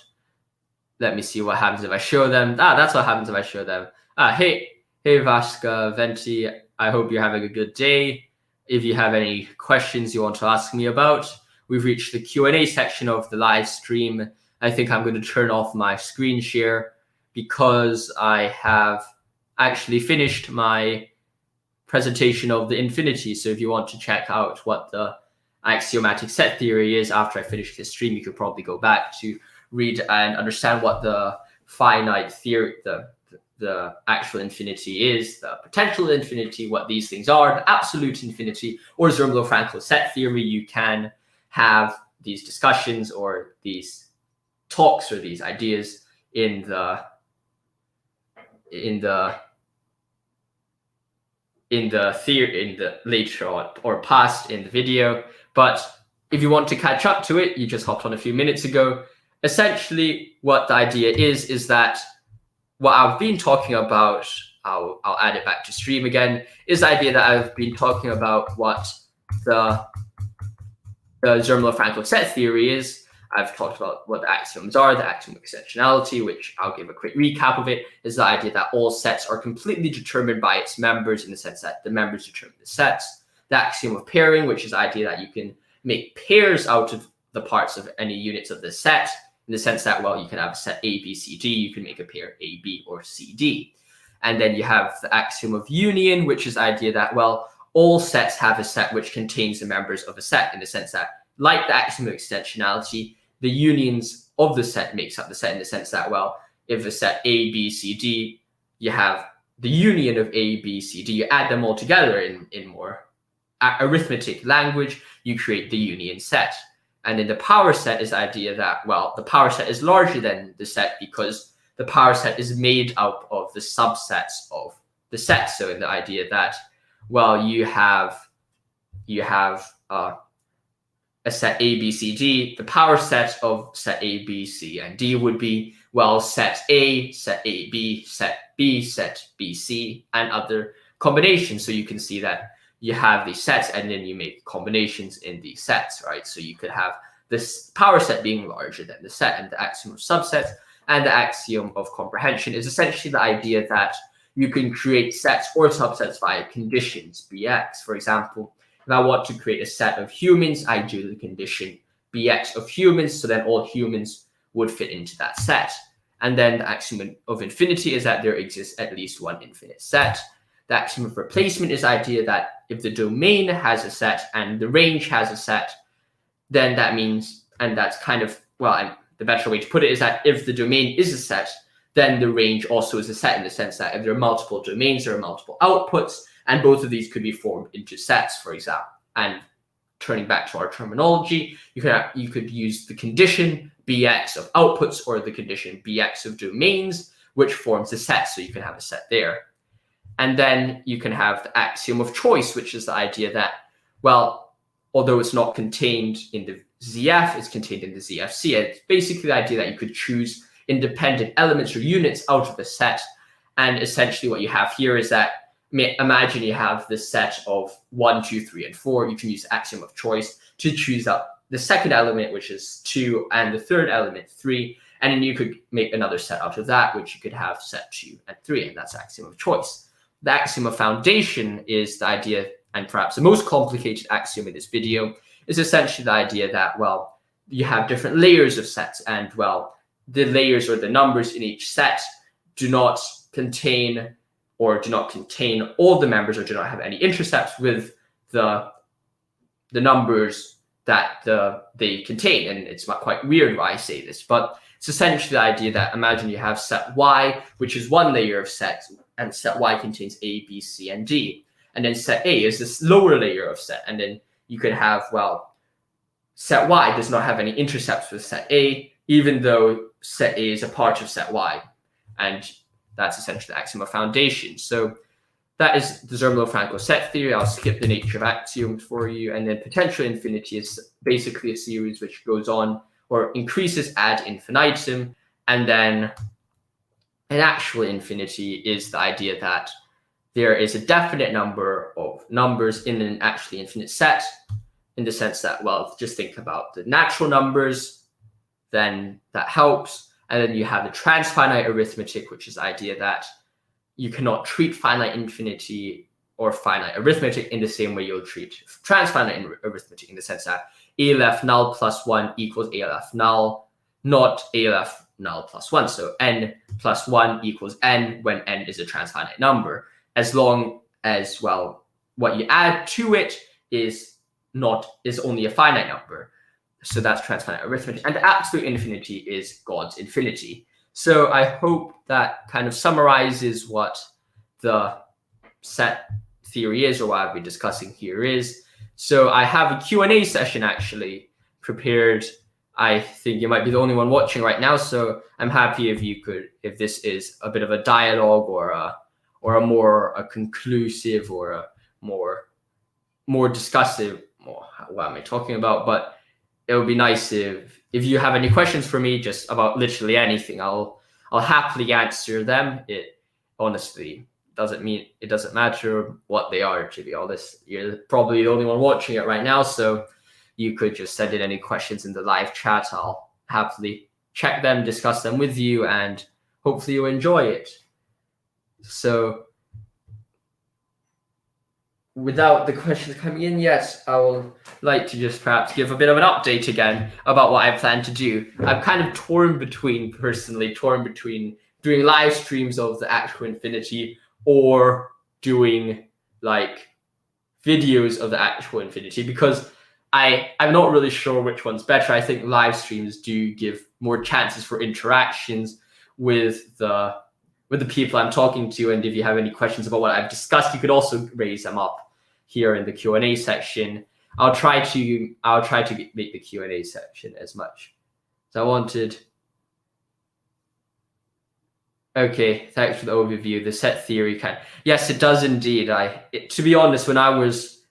Let me see what happens if I show them. That's what happens if I show them. Hey Vaska Venti, I hope you're having a good day. If you have any questions you want to ask me about, we've reached the Q&A section of the live stream. I think I'm going to turn off my screen share because I have actually finished my presentation of the infinity. So if you want to check out what the axiomatic set theory is after I finish this stream, you could probably go back to read and understand what the finite theory, the actual infinity is, the potential infinity, what these things are, the absolute infinity, or Zermelo-Fraenkel set theory. You can have these discussions or these talks or these ideas in the later on or past in the video. But if you want to catch up to it, you just hopped on a few minutes ago. Essentially, what the idea is that what I've been talking about, I'll add it back to stream again, is the idea that I've been talking about what the Zermelo-Fraenkel set theory is. I've talked about what the axioms are, the axiom of extensionality, which I'll give a quick recap of it, is the idea that all sets are completely determined by its members in the sense that the members determine the sets. The axiom of pairing, which is the idea that you can make pairs out of the parts of any units of the set, in the sense that, well, you can have a set A, B, C, D, you can make a pair A, B, or C, D. And then you have the axiom of union, which is the idea that, well, all sets have a set which contains the members of a set, in the sense that, like the axiom of extensionality, the unions of the set makes up the set, in the sense that, well, if a set A, B, C, D, you have the union of A, B, C, D, you add them all together in more arithmetic language, you create the union set. And then the power set is the idea that, well, the power set is larger than the set because the power set is made up of the subsets of the set. So in the idea that, well, you have a set A, B, C, D, the power set of set A, B, C, and D would be, well, set A, set A, B, set B, set B, C, and other combinations. So you can see that you have these sets and then you make combinations in these sets, right? So you could have this power set being larger than the set, and the axiom of subsets and the axiom of comprehension is essentially the idea that you can create sets or subsets via conditions, Bx. For example, if I want to create a set of humans, I do the condition Bx of humans, so then all humans would fit into that set. And then the axiom of infinity is that there exists at least one infinite set. The axiom of replacement is the idea that if the domain has a set and the range has a set, then that means, and that's kind of, well, and the better way to put it is that if the domain is a set, then the range also is a set, in the sense that if there are multiple domains, there are multiple outputs, and both of these could be formed into sets, for example. And turning back to our terminology, you could use the condition Bx of outputs or the condition Bx of domains, which forms a set, so you can have a set there. And then you can have the axiom of choice, which is the idea that, well, although it's not contained in the ZF, it's contained in the ZFC. It's basically the idea that you could choose independent elements or units out of a set. And essentially what you have here is that, imagine you have this set of 1, 2, 3, and 4. You can use the axiom of choice to choose up the second element, which is 2, and the third element, 3. And then you could make another set out of that, which you could have set 2 and 3, and that's axiom of choice. The axiom of foundation is the idea, and perhaps the most complicated axiom in this video, is essentially the idea that, well, you have different layers of sets, and, well, the layers or the numbers in each set do not contain all the members or do not have any intercepts with the numbers that they contain. And it's not quite weird why I say this, but it's essentially the idea that, imagine you have set Y, which is one layer of set, and set Y contains A, B, C, and D. And then set A is this lower layer of set. And then you could have, well, set Y does not have any intercepts with set A, even though set A is a part of set Y. And that's essentially the axiom of foundation. So that is the Zermelo-Fraenkel set theory. I'll skip the nature of axioms for you. And then potential infinity is basically a series which goes on or increases ad infinitum. And then an actual infinity is the idea that there is a definite number of numbers in an actually infinite set, in the sense that, well, just think about the natural numbers, then that helps. And then you have the transfinite arithmetic, which is the idea that you cannot treat finite infinity or finite arithmetic in the same way you'll treat transfinite arithmetic, in the sense that ALF null plus 1 equals ALF null, not ALF null plus 1. So n plus 1 equals n when n is a transfinite number, as long as, well, what you add to it is only a finite number. So that's transfinite arithmetic. And the absolute infinity is God's infinity. So I hope that kind of summarizes what the set theory is, or what I'll be discussing here is. So I have a Q&A session actually prepared. I think you might be the only one watching right now, so I'm happy if this is a bit of a dialogue or a more conclusive or a more discussive. What am I talking about? But it would be nice if you have any questions for me, just about literally anything. I'll happily answer them. It honestly it doesn't matter what they are, to be honest. You're probably the only one watching it right now, so you could just send in any questions in the live chat. I'll happily check them, discuss them with you, and hopefully you'll enjoy it. So without the questions coming in yet, I would like to just perhaps give a bit of an update again about what I plan to do. I'm kind of torn between doing live streams of the actual infinity or doing like videos of the actual infinity, because I'm not really sure which one's better. I think live streams do give more chances for interactions with the people I'm talking to, and if you have any questions about what I've discussed, you could also raise them up here in the Q&A section. I'll try to make the Q&A section as much as I wanted. Okay, thanks for the overview. The set theory yes, it does indeed. To be honest, when I was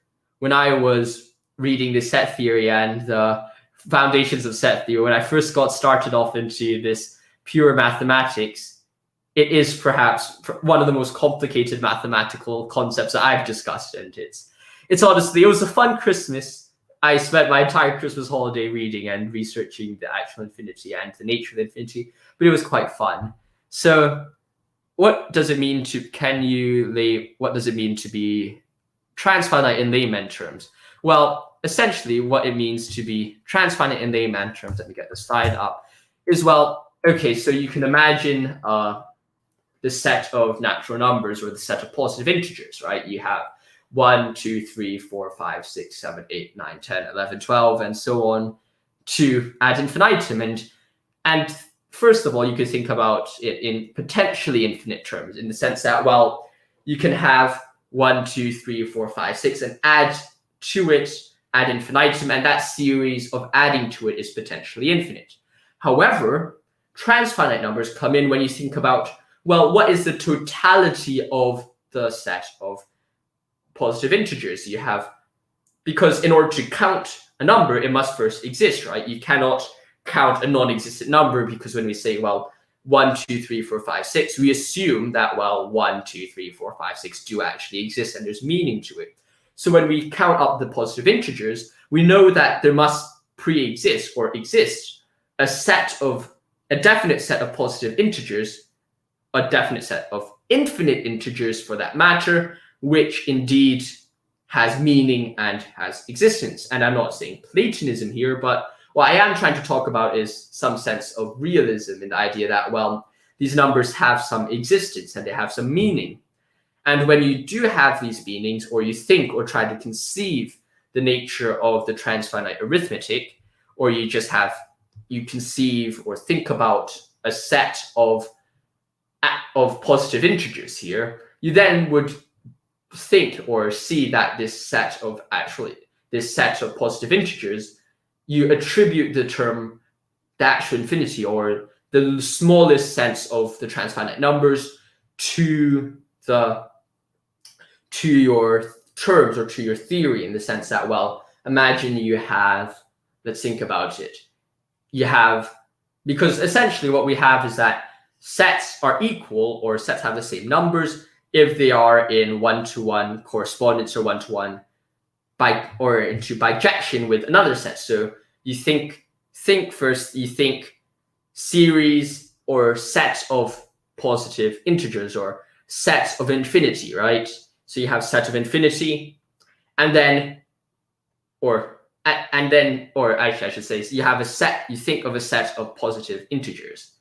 reading the set theory and the foundations of set theory, when I first got started off into this pure mathematics, it is perhaps one of the most complicated mathematical concepts that I've discussed, and it's honestly, it was a fun Christmas. I spent my entire Christmas holiday reading and researching the actual infinity and the nature of the infinity, but it was quite fun. So what does it mean to be transfinite in layman terms? Well, essentially what it means to be transfinite in layman terms, let me get the slide up, is, well, okay, so you can imagine the set of natural numbers, or the set of positive integers, right? You have 1, 2, 3, 4, 5, 6, 7, 8, 9, 10, 11, 12, and so on to ad infinitum. And first of all, you could think about it in potentially infinite terms, in the sense that, well, you can have 1, 2, 3, 4, 5, 6, and add to it ad infinitum, and that series of adding to it is potentially infinite. However, transfinite numbers come in when you think about, well, what is the totality of the set of positive integers you have? Because in order to count a number, it must first exist, right? You cannot count a non-existent number, because when we say, well, 1, 2, 3, 4, 5, 6, we assume that, well, 1, 2, 3, 4, 5, 6 do actually exist and there's meaning to it. So when we count up the positive integers, we know that there must pre-exist or exist a definite set of positive integers, a definite set of infinite integers for that matter, which indeed has meaning and has existence. And I'm not saying Platonism here, but what I am trying to talk about is some sense of realism, in the idea that, well, these numbers have some existence and they have some meaning. And when you do have these meanings, or you think or try to conceive the nature of the transfinite arithmetic, or you conceive or think about a set of positive integers here, you then would think or see that this set of positive integers you attribute the term the actual infinity, or the smallest sense of the transfinite numbers, to your terms or to your theory, in the sense that, well, imagine you have, let's think about it. You have, because essentially what we have is that sets are equal, or sets have the same numbers, if they are in one-to-one correspondence or one-to-one into bijection with another set. So you think first, you think series or sets of positive integers, or sets of infinity, right? So you have set of infinity, and then, or actually I should say, so you have a set, you think of a set of positive integers.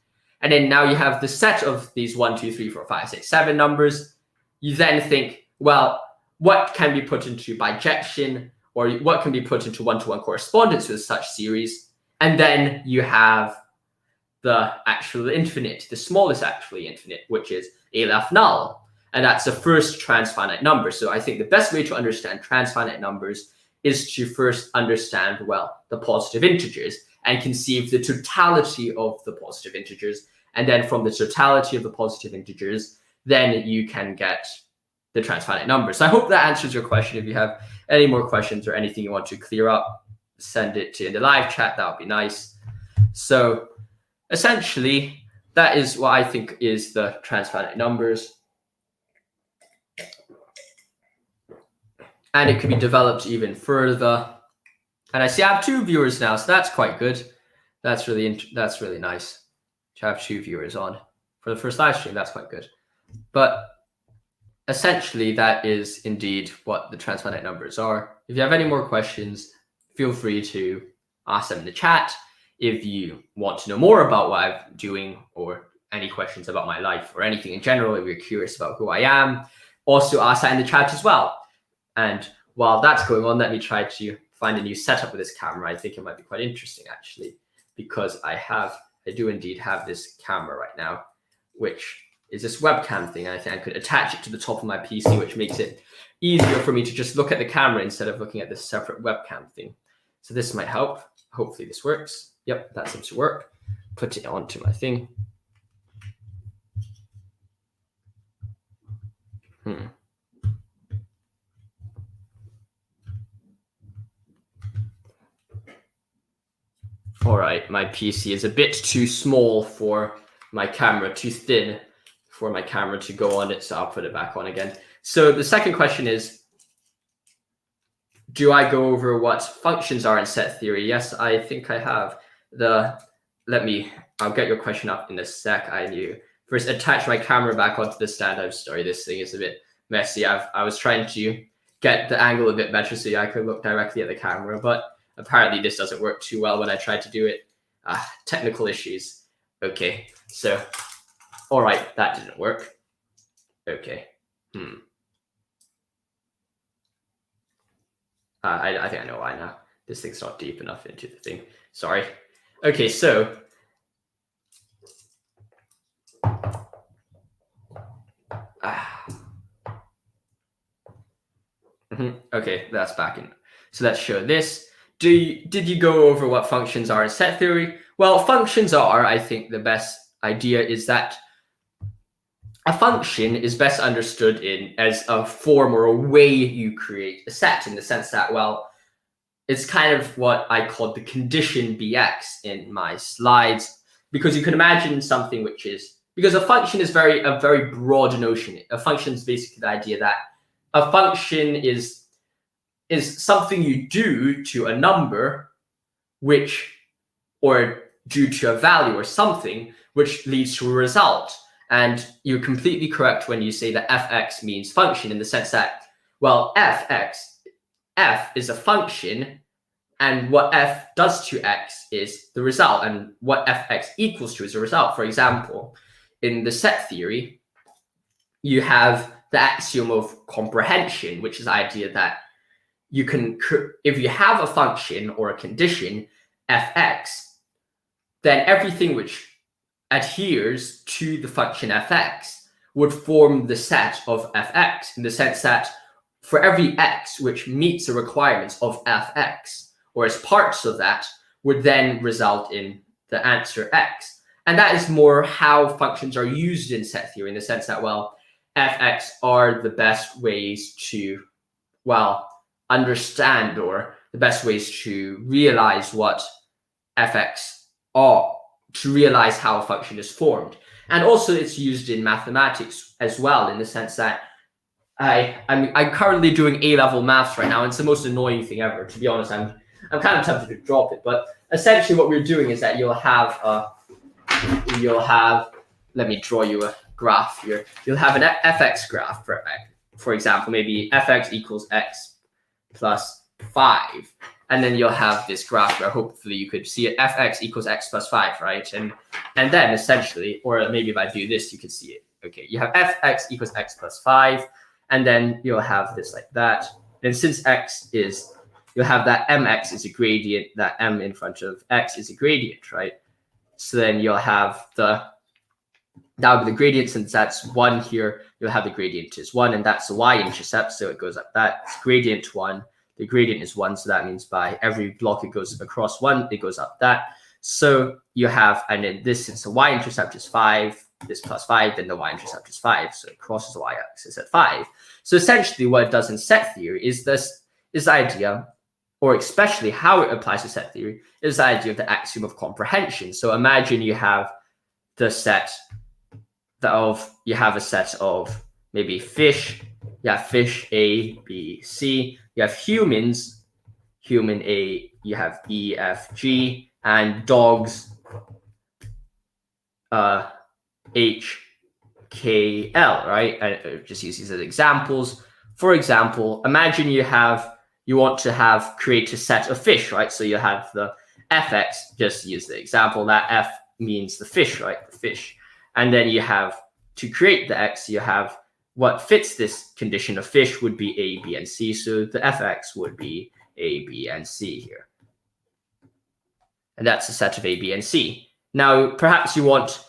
And then now you have the set of these 1, 2, 3, 4, 5, 6, 7 numbers. You then think, well, what can be put into bijection, or what can be put into one-to-one correspondence with such series? And then you have the actual infinite, the smallest actually infinite, which is Aleph null. And that's the first transfinite number. So I think the best way to understand transfinite numbers is to first understand, well, the positive integers, and conceive the totality of the positive integers. And then from the totality of the positive integers, then you can get the transfinite numbers. So I hope that answers your question. If you have any more questions or anything you want to clear up, send it to in the live chat. That would be nice. So essentially, that is what I think is the transfinite numbers. And it could be developed even further. And I see I have 2 viewers now, so that's quite good. That's really nice to have 2 viewers on for the first live stream. That's quite good. But essentially, that is indeed what the transfinite numbers are. If you have any more questions, feel free to ask them in the chat. If you want to know more about what I'm doing, or any questions about my life or anything in general, if you're curious about who I am, also ask that in the chat as well. And while that's going on, let me try to find a new setup with this camera. I think it might be quite interesting, actually, because I do indeed have this camera right now, which is this webcam thing. I think I could attach it to the top of my PC, which makes it easier for me to just look at the camera instead of looking at this separate webcam thing. So this might help. Hopefully this works. Yep, that seems to work. Put it onto my thing. All right, my PC is a bit too small for my camera, too thin for my camera to go on it, so I'll put it back on again. So the second question is, do I go over what functions are in set theory? Yes, I think I have. I'll get your question up in a sec. I knew. First, attach my camera back onto the stand. I'm sorry, this thing is a bit messy. I was trying to get the angle a bit better so I could look directly at the camera, but apparently this doesn't work too well when I try to do it. Technical issues. Okay, so, all right, that didn't work. Okay. I think I know why now. This thing's not deep enough into the thing. Sorry. Okay, so okay, that's back in. So let's show this. Did you go over what functions are in set theory? Well, functions are, I think the best idea is that a function is best understood as a form or a way you create a set, in the sense that, well, it's kind of what I called the condition Bx in my slides, because you can imagine something which is, because a function is a very broad notion. A function is basically the idea that a function is something you do to a number, or due to a value or something, which leads to a result. And you're completely correct when you say that fx means function, in the sense that, well, f is a function, and what f does to x is the result, and what fx equals to is a result. For example, in the set theory, you have the axiom of comprehension, which is the idea that you can, if you have a function or a condition fx, then everything which adheres to the function fx would form the set of fx, in the sense that for every x which meets the requirements of fx, or as parts of that, would then result in the answer x. And that is more how functions are used in set theory, in the sense that, well, fx are the best ways to, well, understand, or the best ways to realize what fx are, to realize how a function is formed. And also it's used in mathematics as well, in the sense that I'm currently doing A-level maths right now, and it's the most annoying thing ever. To be honest, I'm kind of tempted to drop it. But essentially what we're doing is that you'll have, let me draw you a graph here. You'll have an fx graph, for example, maybe fx equals x plus 5. And then you'll have this graph where hopefully you could see it, fx equals x plus 5, right? And then essentially, or maybe if I do this, you can see it. Okay, you have fx equals x plus 5, and then you'll have this like that. And since x is, you'll have that mx is a gradient, that m in front of x is a gradient, right? So then you'll have that would be the gradient. Since that's 1 here, you'll have the gradient is 1, and that's the y-intercept, so it goes like that. It's gradient 1. The gradient is 1, so that means by every block it goes across 1, it goes up that. So you have, and then this, since the y-intercept is 5, this plus 5, then the y-intercept is 5, so it crosses the y-axis at 5. So essentially what it does in set theory is the idea, or especially how it applies to set theory, is the idea of the axiom of comprehension. So imagine you have the set you have a set of maybe fish, you have fish A, B, C, you have human A, you have E, F, G, and dogs H, K, L, right? And just use these as examples. For example, imagine you want to create a set of fish, right? So you have the fx, just use the example, that f means the fish, right? The fish. And then you have, to create the x, you have what fits this condition of fish would be A, B, and C. So the fx would be A, B, and C here. And that's the set of A, B, and C. Now, perhaps you want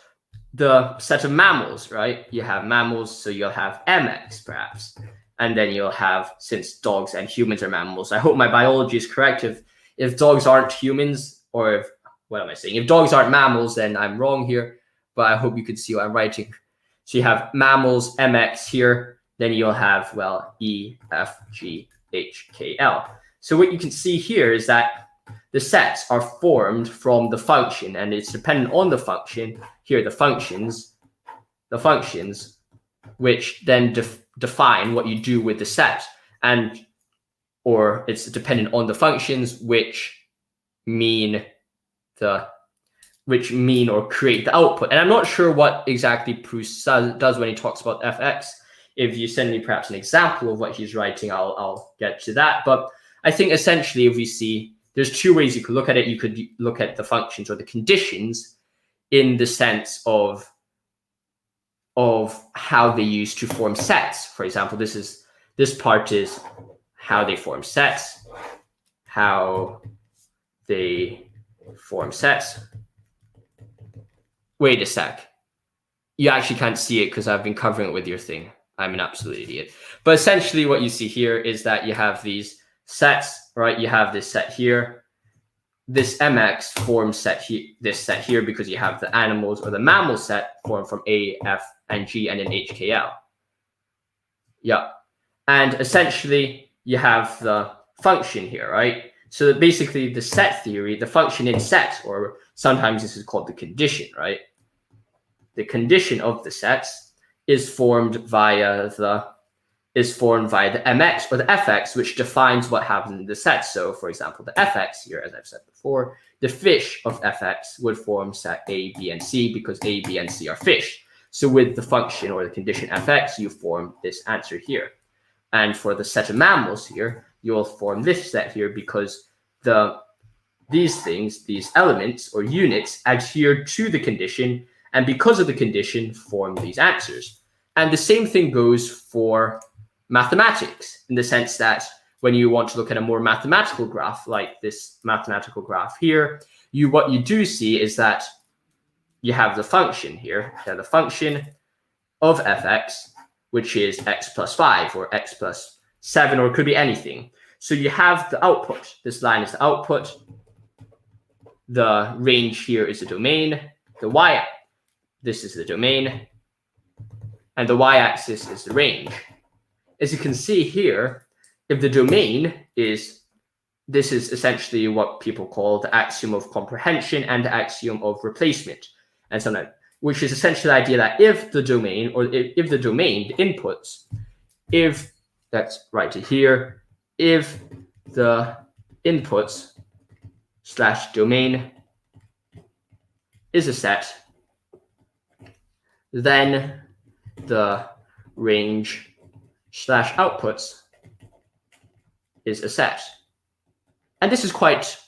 the set of mammals, right? You have mammals, so you'll have mx perhaps. And then you'll have, since dogs and humans are mammals, I hope my biology is correct. If dogs aren't humans, or if, what am I saying? If dogs aren't mammals, then I'm wrong here, but I hope you can see what I'm writing. So you have mammals, mx here, then you'll have, well, E, F, G, H, K, L. So what you can see here is that the sets are formed from the function, and it's dependent on the function. Here, the functions, which then define what you do with the set, or it's dependent on the functions which mean or create the output. And I'm not sure what exactly Proust does when he talks about fx. If you send me perhaps an example of what he's writing, I'll get to that. But I think essentially, if we see, there's two ways you could look at it. You could look at the functions or the conditions in the sense of how they use to form sets. For example, this part is how they form sets, Wait a sec. You actually can't see it because I've been covering it with your thing. I'm an absolute idiot. But essentially what you see here is that you have these sets, right? You have this set here. This mx forms this set here because you have the animals, or the mammal set formed from A, F, and G, and then H, K, L. Yeah. And essentially you have the function here, right? So that basically the set theory, the function in set, or sometimes this is called the condition, right? The condition of the sets is formed via the mx or the fx, which defines what happens in the set. So for example, the fx here, as I've said before, the fish of fx would form set A, B, and C because A, B, and C are fish. So with the function or the condition fx, you form this answer here. And for the set of mammals here, you'll form this set here because these elements or units adhere to the condition, and because of the condition form these answers. And the same thing goes for mathematics, in the sense that when you want to look at a more mathematical graph, like this mathematical graph here, what you do see is that you have the function here, the function of fx, which is x plus 5 or x plus 7, or it could be anything. So you have the output. This line is the output. The range here is the domain. The y, this is the domain. And the y-axis is the range. As you can see here, if the domain is, this is essentially what people call the axiom of comprehension and the axiom of replacement, and so on, which is essentially the idea that if the domain, or if the domain, the inputs, if, that's right here, if the inputs / domain is a set, then the range / outputs is a set. And this is quite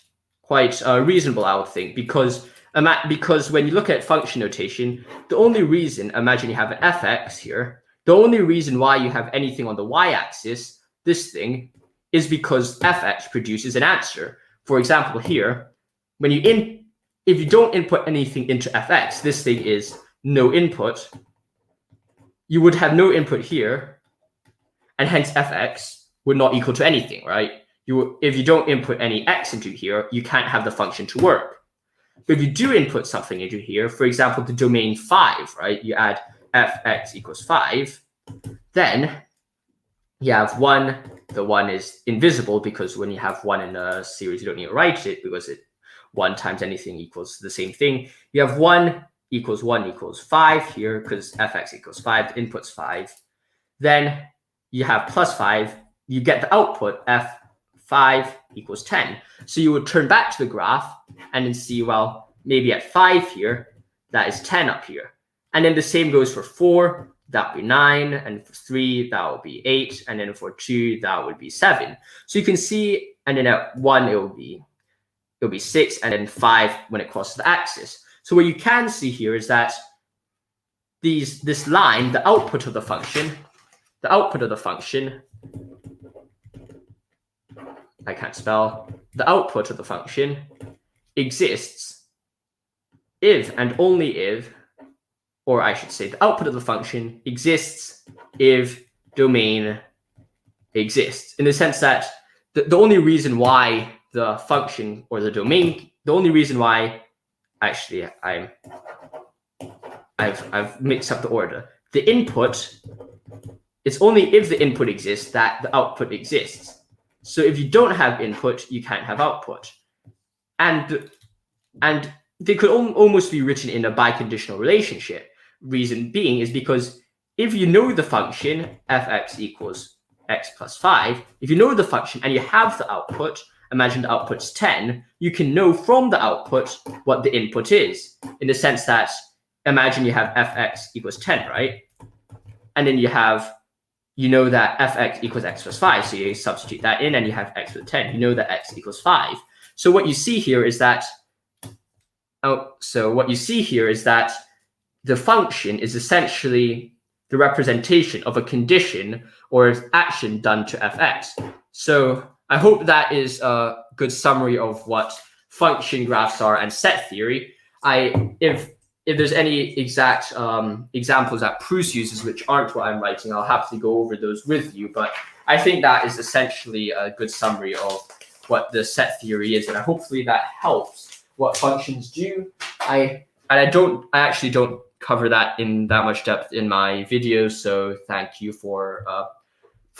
reasonable, I would think, because when you look at function notation, the only reason, imagine you have an fx here, the only reason why you have anything on the y-axis, this thing, is because fx produces an answer. For example, here, when if you don't input anything into fx, this thing is no input, you would have no input here, and hence fx would not equal to anything, right? If you don't input any x into here, you can't have the function to work. But if you do input something into here, for example, the domain 5, right? You add fx equals 5, then you have 1. The 1 is invisible because when you have 1 in a series, you don't need to write it because 1 times anything equals the same thing. You have 1 equals 5 here because fx equals 5, the input's 5. Then you have plus 5, you get the output f5 equals 10. So you would turn back to the graph and then see, well, maybe at 5 here, that is 10 up here. And then the same goes for 4, that would be 9, and for 3, that would be 8, and then for 2, that would be 7. So you can see, and then at 1, it'll be 6, and then 5 when it crosses the axis. So what you can see here is that this line, the output of the function, I can't spell, the output of the function exists if and only if, or I should say the output of the function exists if domain exists, in the sense that the only reason why the function or the domain, the only reason why, actually I've mixed up the order. The input, it's only if the input exists that the output exists. So if you don't have input, you can't have output. And they could almost be written in a biconditional relationship. Reason being is because if you know the function fx equals x plus 5, if you know the function and you have the output, imagine the output's 10, you can know from the output what the input is, in the sense that imagine you have fx equals 10, right? And then you know that fx equals x plus 5, so you substitute that in and you have x with 10. You know that x equals 5. So what you see here is that, the function is essentially the representation of a condition or action done to fx. So I hope that is a good summary of what function graphs are and set theory. If there's any exact examples that Proust uses which aren't what I'm writing, I'll happily go over those with you. But I think that is essentially a good summary of what the set theory is, and hopefully that helps what functions do. I actually don't cover that in that much depth in my videos, so thank you for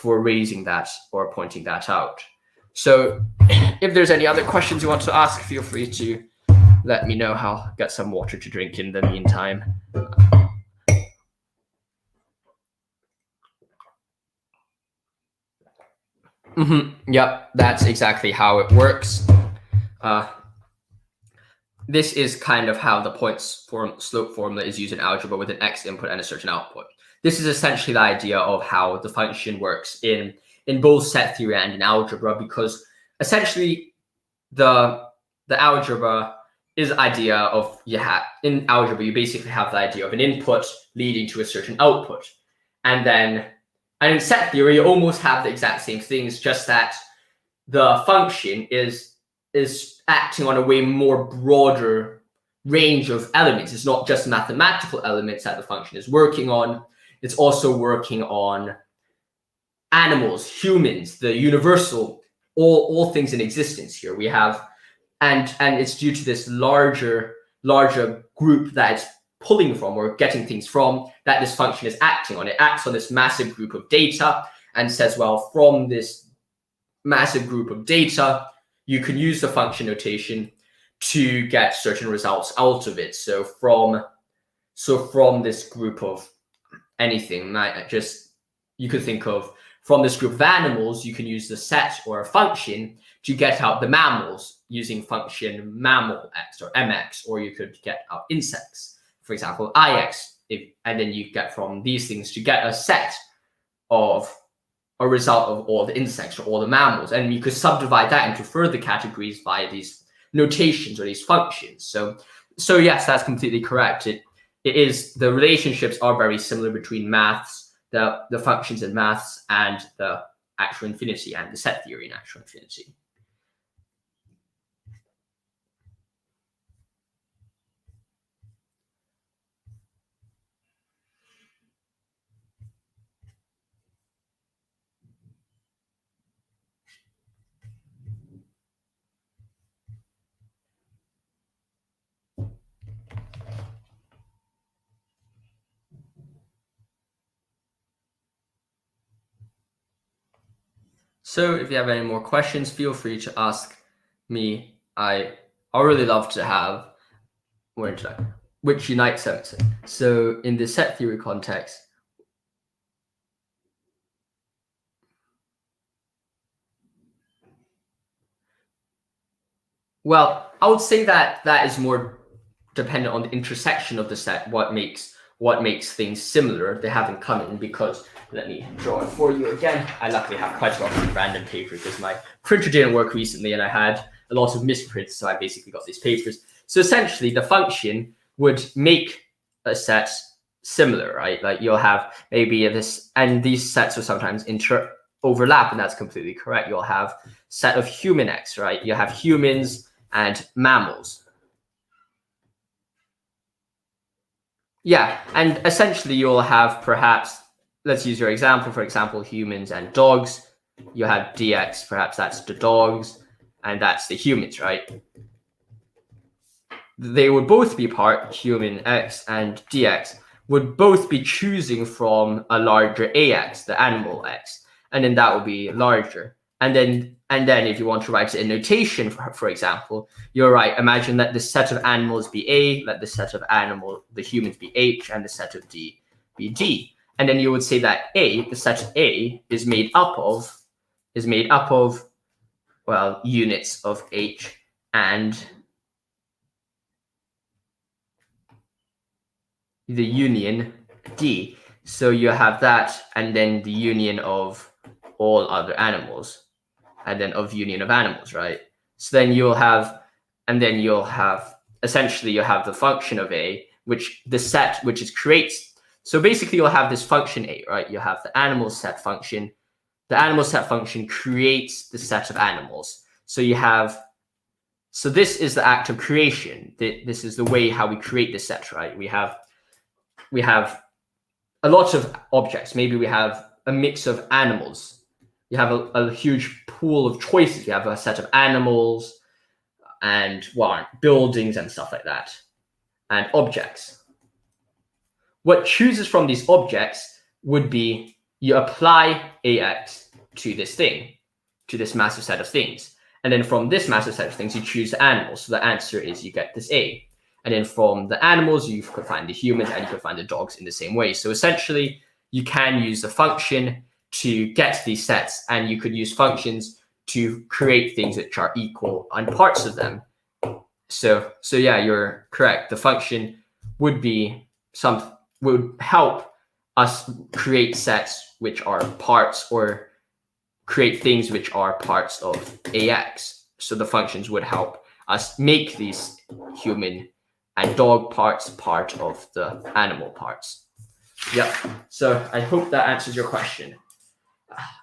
raising that or pointing that out. So if there's any other questions you want to ask, feel free to let me know. I'll get some water to drink in the meantime. Yep, that's exactly how it works. This is kind of how the slope formula is used in algebra with an x input and a certain output. This is essentially the idea of how the function works in both set theory and in algebra, because essentially the algebra is the idea of in algebra you basically have the idea of an input leading to a certain output, and in set theory you almost have the exact same things, just that the function is acting on a way more broader range of elements. It's not just mathematical elements that the function is working on. It's also working on animals, humans, the universal all things in existence here. We have, and it's due to this larger group that it's pulling from or getting things from, that this function is acting on. It acts on this massive group of data and says, well, from this massive group of data, you can use the function notation to get certain results out of it. So from this group of anything, you could think of, from this group of animals, you can use the set or a function to get out the mammals using function mammal x or mx, or you could get out insects, for example, ix, and then you get from these things to get a set of a result of all the insects or all the mammals. And you could subdivide that into further categories via these notations or these functions. So yes, that's completely correct. It is, the relationships are very similar between maths, the functions in maths, and the actual infinity and the set theory in actual infinity. So if you have any more questions, feel free to ask me. I really love to have, which unites everything. So in the set theory context, well, I would say that is more dependent on the intersection of the set, what makes things similar, they have in common. Because let me draw it for you again. I luckily have quite a lot of random papers because my printer didn't work recently and I had a lot of misprints, so I basically got these papers. So essentially the function would make a set similar, right? Like you'll have maybe this, and these sets will sometimes overlap, and that's completely correct. You'll have set of human x, right? You have humans and mammals. Yeah, and essentially you'll have, perhaps, let's use your example, for example, humans and dogs. You have dx, perhaps that's the dogs, and that's the humans, right? They would both be part, human x and dx, would both be choosing from a larger ax, the animal x, and then that would be larger. And then if you want to write it in notation, for example, you're right. Imagine that the set of animals be A, let the set of the humans be H, and the set of D be D. And then you would say that the set A is made up of, well, units of H and the union D. So you have that, and then the union of all other animals, and then of union of animals, right? So then essentially you'll have the function of A, which the set, which is creates. So basically you'll have this function A, right? You have the animal set function. The animal set function creates the set of animals. So this is the act of creation. This is the way how we create the set, right? We have a lot of objects. Maybe we have a mix of animals. You have a huge pool of choices. You have a set of animals and buildings and stuff like that, and objects. What chooses from these objects would be, you apply AX to this thing, to this massive set of things. And then from this massive set of things, you choose the animals. So the answer is you get this A. And then from the animals, you could find the humans and you could find the dogs in the same way. So essentially, you can use the function to get these sets, and you could use functions to create things which are equal on parts of them. So yeah, you're correct. The function would help us create sets which are parts, or create things which are parts of AX. So the functions would help us make these human and dog parts part of the animal parts. Yeah, so I hope that answers your question.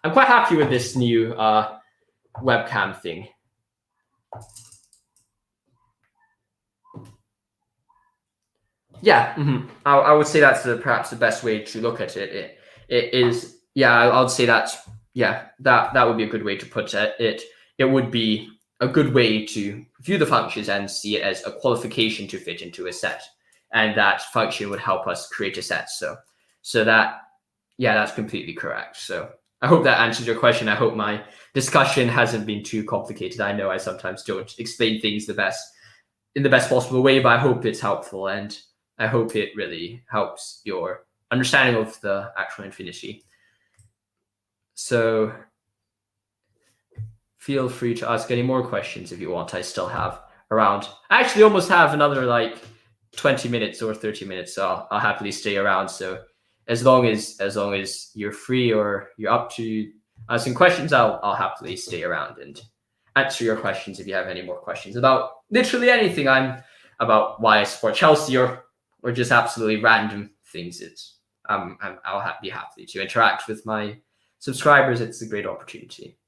I'm quite happy with this new webcam thing. Yeah, I would say that's perhaps the best way to look at it. It is, yeah, I would say that would be a good way to put it. it would be a good way to view the functions and see it as a qualification to fit into a set. And that function would help us create a set. So that, yeah, that's completely correct. So I hope that answers your question. I hope my discussion hasn't been too complicated. I know I sometimes don't explain things in the best possible way, but I hope it's helpful, and I hope it really helps your understanding of the actual infinity. So feel free to ask any more questions if you want. I still have around, I actually almost have another like 20 minutes or 30 minutes, so I'll happily stay around. So as long as you're free or you're up to asking questions, I'll happily stay around and answer your questions if you have any more questions about literally anything. I'm about why I support Chelsea or just absolutely random things. I'll be happy to interact with my subscribers. It's a great opportunity.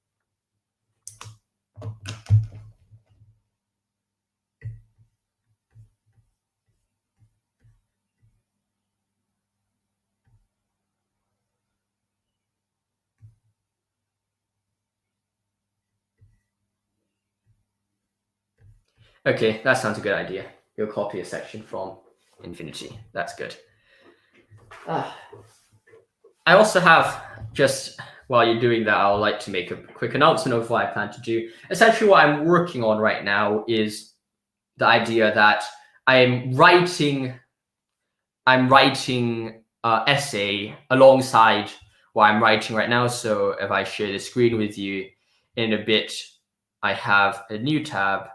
Okay, that sounds a good idea. You'll copy a section from Infinity. That's good. I also have, just while you're doing that, I would like to make a quick announcement of what I plan to do. Essentially, what I'm working on right now is the idea that I'm writing essay alongside what I'm writing right now. So if I share the screen with you in a bit, I have a new tab.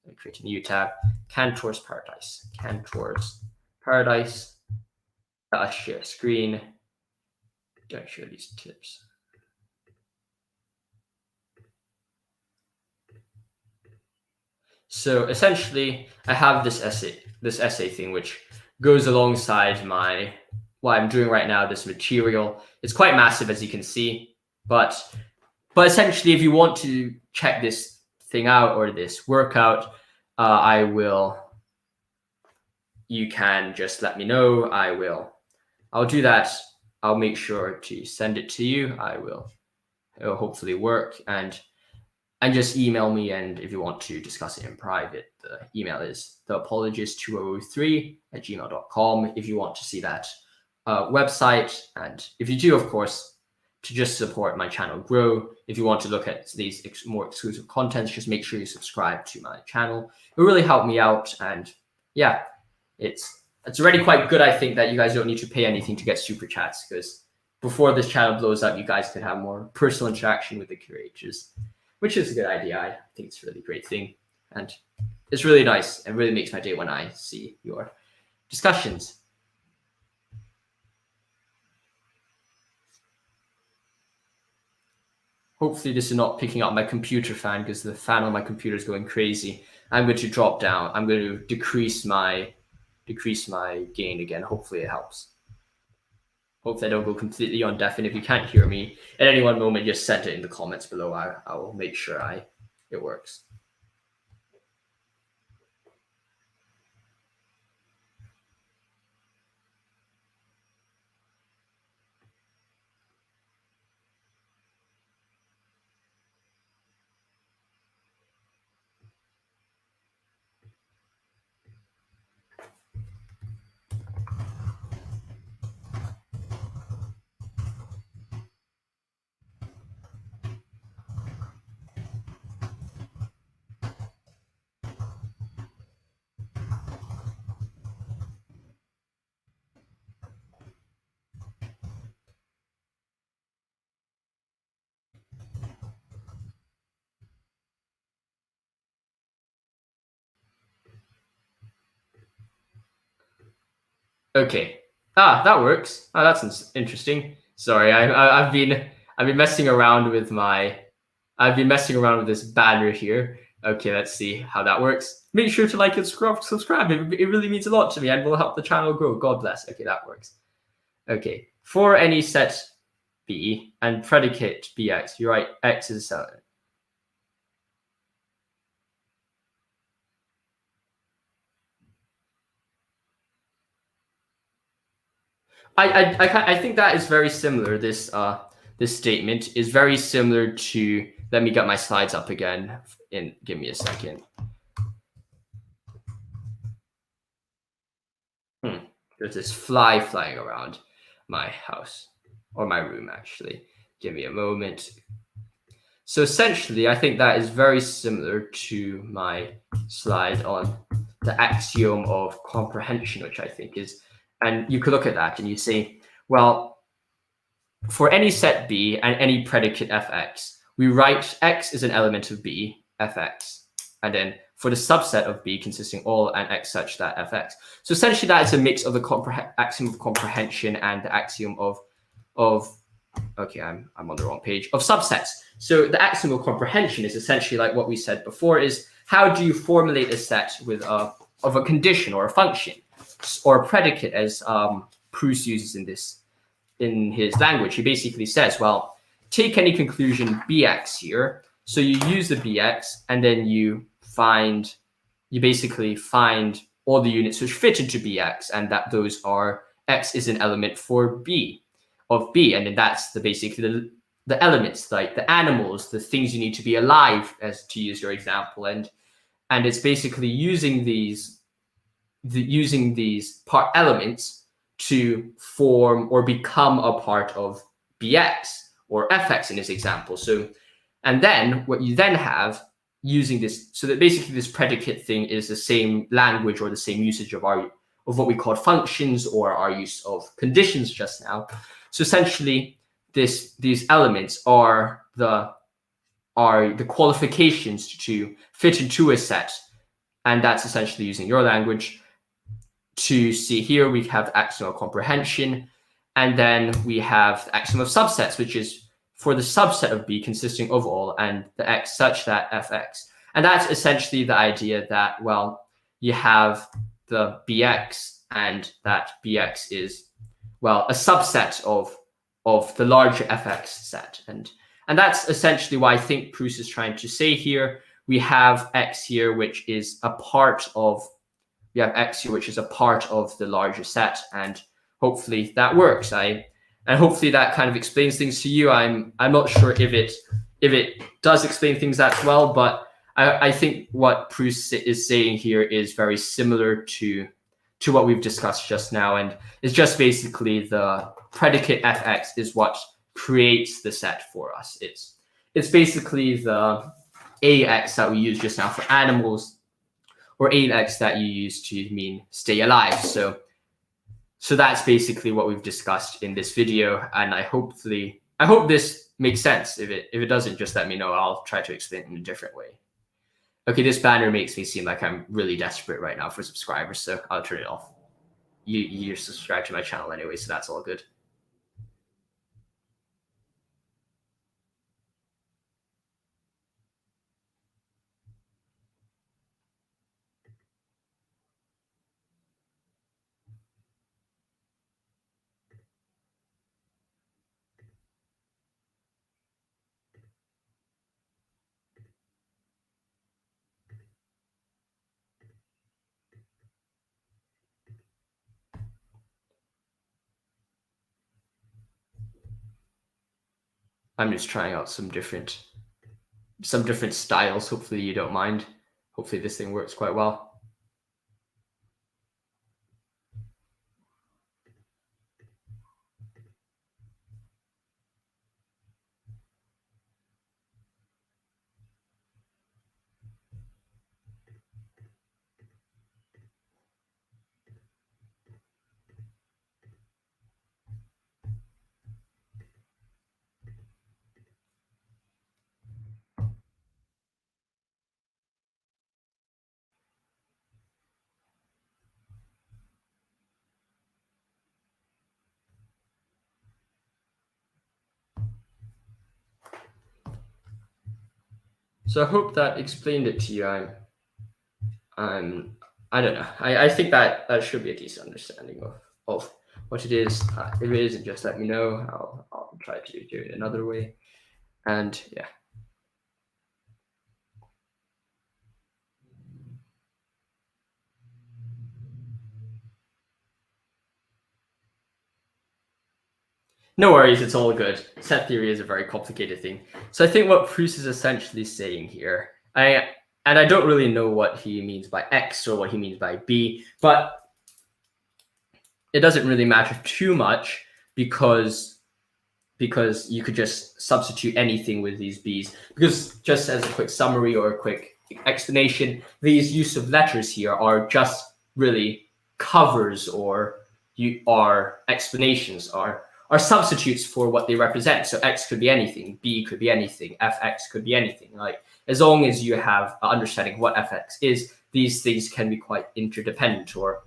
Let me create a new tab. Cantor's Paradise. Cantor's Paradise. I'll share screen. Don't share these tips. So essentially, I have this essay thing, which goes alongside what I'm doing right now, this material. It's quite massive, as you can see, but essentially, if you want to check this thing out or this workout, you can just let me know. I'll do that. I'll make sure to send it to you. It'll hopefully work, and just email me. And if you want to discuss it in private, the email is theapologist2003@gmail.com. If you want to see that website, and if you do, of course, to just support my channel grow, if you want to look at these more exclusive contents, just make sure you subscribe to my channel. It will really help me out. And yeah, it's already quite good, I think, that you guys don't need to pay anything to get super chats, because before this channel blows up, you guys could have more personal interaction with the curators, which is a good idea. I think it's a really great thing, and it's really nice. It really makes my day when I see your discussions. Hopefully this is not picking up my computer fan, because the fan on my computer is going crazy. I'm going to drop down. I'm going to decrease my gain again. Hopefully it helps. Hopefully I don't go completely on deaf. And if you can't hear me at any one moment, just send it in the comments below. I will make sure it works. Okay. That works. That's interesting. Sorry, I've been messing around with this banner here. Okay, let's see how that works. Make sure to like and subscribe. It really means a lot to me and will help the channel grow. God bless. Okay, that works. Okay, for any set B and predicate bx, you write x is a I think that is very similar. This statement is very similar to let me get my slides up again. Give me a second. There's this fly flying around my house, or my room, actually. Give me a moment. So essentially, I think that is very similar to my slide on the axiom of comprehension, which I think is, and you could look at that and you say, well, for any set B and any predicate fx, we write x is an element of B, fx, and then for the subset of B consisting all and x such that fx. So essentially that is a mix of the axiom of comprehension and the axiom of okay, I'm on the wrong page, of subsets. So the axiom of comprehension is essentially like what we said before, is how do you formulate a set with of a condition or a function or a predicate, as Proust uses in his language. He basically says, well, take any conclusion bx here. So you use the bx and then you basically find all the units which fit into bx, and that those are x is an element for B of B, and then that's basically the elements, like the animals, the things you need to be alive, as to use your example, and it's basically using these part elements to form or become a part of Bx or Fx in this example. So, and then what you then have using this, so that basically this predicate thing is the same language or the same usage of what we called functions, or our use of conditions just now. So essentially, these elements are the qualifications to fit into a set, and that's essentially using your language. To see here, we have axiom of comprehension, and then we have the axiom of subsets, which is for the subset of B consisting of all and the x such that fx. And that's essentially the idea that, well, you have the bx, and that bx is, well, a subset of the larger fx set. And that's essentially why I think Proust is trying to say here. We have x here, which is a part of, we have x here, which is a part of the larger set, and hopefully that works. And hopefully that kind of explains things to you. I'm not sure if it does explain things that well, but I think what Proust is saying here is very similar to what we've discussed just now, and it's just basically the predicate fx is what creates the set for us. It's basically the ax that we used just now for animals, or ax that you use to mean stay alive. So that's basically what we've discussed in this video, and I hope this makes sense. If it doesn't, just let me know. I'll try to explain it in a different way. Okay, this banner makes me seem like I'm really desperate right now for subscribers, so I'll turn it off. You're subscribed to my channel anyway, so that's all good. I'm just trying out some different styles. Hopefully you don't mind. Hopefully this thing works quite well. So I hope that explained it to you. I don't know. I think that should be a decent understanding of what it is. If it isn't, just let me know. I'll try to do it another way. And yeah. No worries, it's all good. Set theory is a very complicated thing. So I think what Proust is essentially saying here, I don't really know what he means by X or what he means by B, but it doesn't really matter too much because you could just substitute anything with these B's. Because just as a quick summary or a quick explanation, these use of letters here are just really covers or are explanations, are substitutes for what they represent. So X could be anything, B could be anything, Fx could be anything. Like, as long as you have an understanding of what Fx is, these things can be quite interdependent or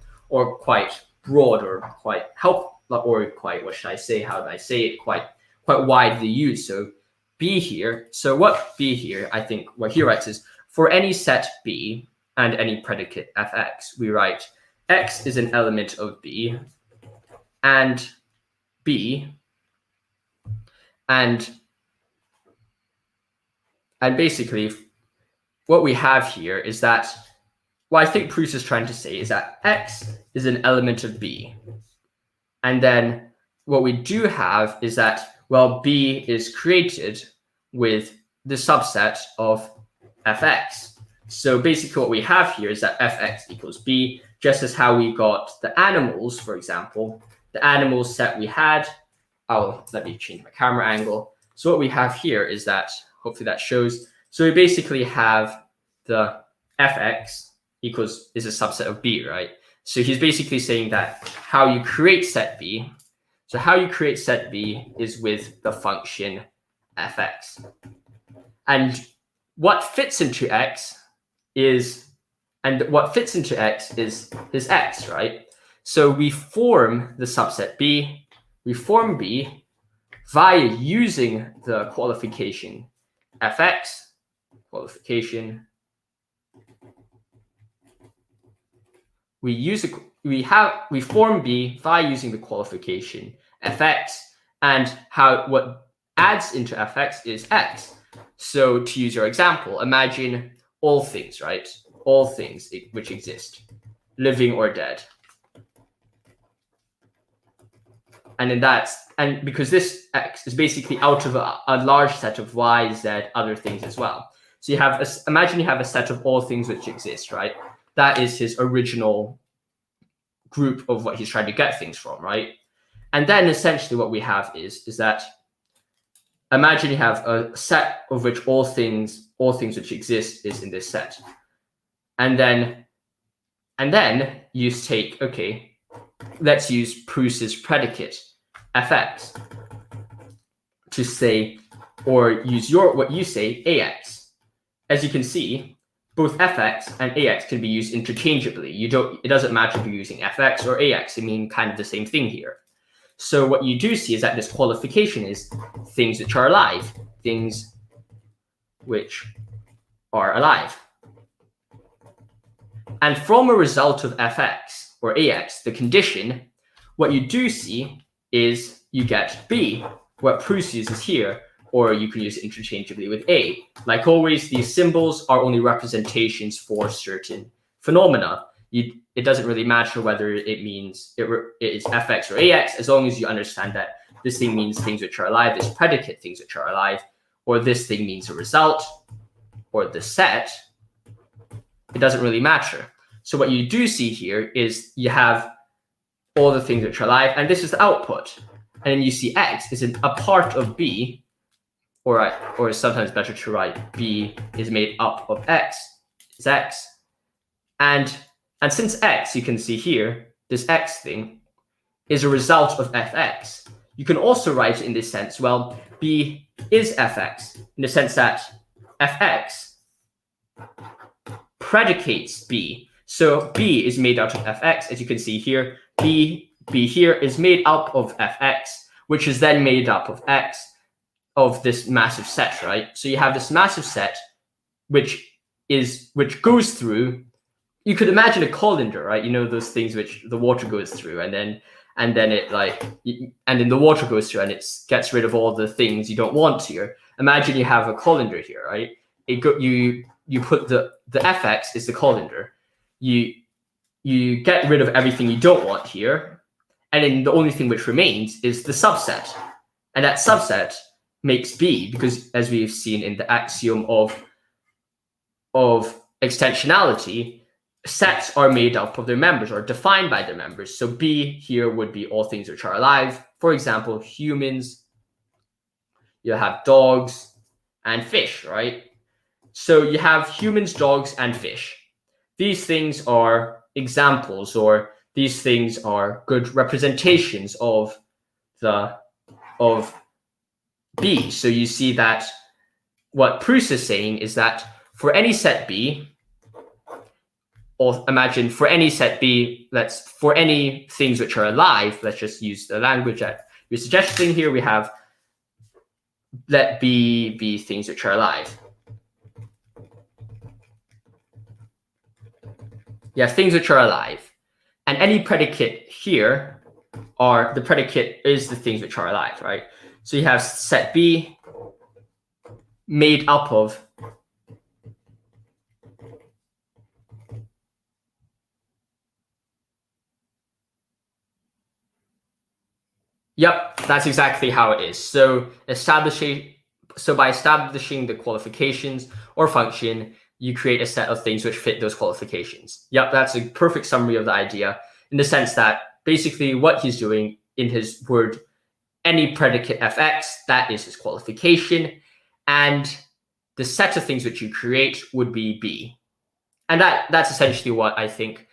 quite broad or quite what should I say? How do I say it? Quite widely used. So B here. So what B here, I think what he writes is, for any set B and any predicate Fx, we write X is an element of B and B and basically what we have here is that what I think Proust is trying to say is that X is an element of B. And then what we do have is that, well, B is created with the subset of Fx. So basically what we have here is that Fx equals B, just as how we got the animals, for example, the animals set we had. Let me change my camera angle. So what we have here is that, hopefully that shows. So we basically have the Fx is a subset of B, right? So he's basically saying that how you create set B, so how you create set B is with the function Fx. And what fits into X is his X, right? So we form the subset B, we form B via using the qualification Fx, qualification. We form B via using the qualification Fx, and what adds into Fx is X. So to use your example, imagine all things, right? All things which exist, living or dead. And because this X is basically out of a large set of Y, Z, other things as well. So imagine you have a set of all things which exist, right? That is his original group of what he's trying to get things from, right? And then essentially what we have is that imagine you have a set of which all things which exist is in this set. And then you take, okay, let's use Proust's predicate Fx to say, or use what you say, Ax. As you can see, both Fx and Ax can be used interchangeably. It doesn't matter if you're using Fx or Ax. They mean kind of the same thing here. So what you do see is that this qualification is things which are alive, things which are alive. And from a result of Fx or Ax, the condition, what you do see is you get B, what Proust uses here, or you can use it interchangeably with A. Like always, these symbols are only representations for certain phenomena. It doesn't really matter whether it means it is Fx or Ax, as long as you understand that this thing means things which are alive, this predicate things which are alive, or this thing means a result, or the set. It doesn't really matter. So what you do see here is you have all the things which are alive, and this is the output. And then you see X is a part of B, or sometimes better to write B is made up of X, is X. And since X, you can see here, this X thing is a result of Fx. You can also write it in this sense, well, B is Fx, in the sense that Fx predicates B. So B is made out of Fx, as you can see here. B here is made up of Fx, which is then made up of X, of this massive set, right? So you have this massive set, which goes through. You could imagine a colander, right? You know, those things which the water goes through, and then the water goes through and it gets rid of all the things you don't want here. Imagine you have a colander here, right? You put the Fx is the colander. You get rid of everything you don't want here, and then the only thing which remains is the subset. and that subset makes B, because as we've seen in the axiom of extensionality, sets are made up of their members or defined by their members. So B here would be all things which are alive. For example, humans, you have dogs and fish, right? So you have humans, dogs, and fish. These things are examples, or these things are good representations of B. So you see that what Proust is saying is that for any set B, or imagine for any set B, for any things which are alive, let's just use the language that you're suggesting here. We have let B be things which are alive. You have things which are alive, and any predicate here the predicate is the things which are alive, right? So you have set B made up of Yep, that's exactly how it is. So by establishing the qualifications or function, you create a set of things which fit those qualifications. Yep, that's a perfect summary of the idea, in the sense that basically what he's doing in his word, any predicate fx, that is his qualification, and the set of things which you create would be B. And that's essentially what I think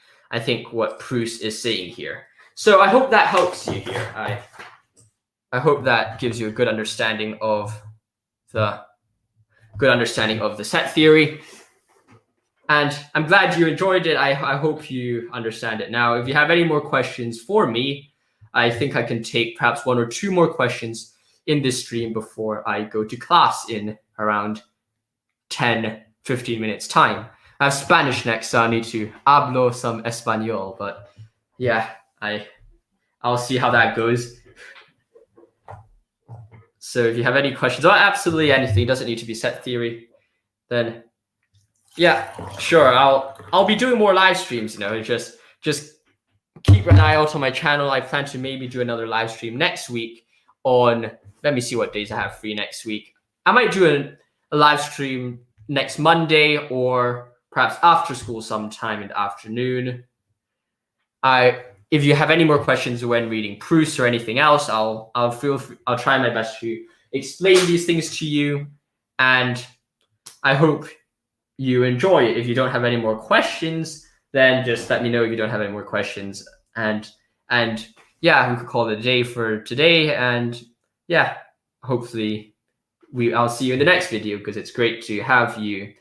what Proust is saying here. So I hope that helps you here. I hope that gives you a good understanding of the set theory. And I'm glad you enjoyed it. I hope you understand it now. If you have any more questions for me, I think I can take perhaps 1 or 2 more questions in this stream before I go to class in around 10-15 minutes time. I have Spanish next, so I need to hablo some español, but yeah, I'll see how that goes. So if you have any questions about absolutely anything, it doesn't need to be set theory, then yeah, sure, I'll be doing more live streams, just keep an eye out on my channel. I plan to maybe do another live stream next week on, let me see what days I have free next week. I might do a live stream next Monday, or perhaps after school sometime in the afternoon. If you have any more questions when reading Proust or anything else, I'll try my best to explain these things to you, and I hope you enjoy it. If you don't have any more questions, then just let me know if you don't have any more questions, and yeah, we could call it a day for today, and yeah, hopefully I'll see you in the next video, because it's great to have you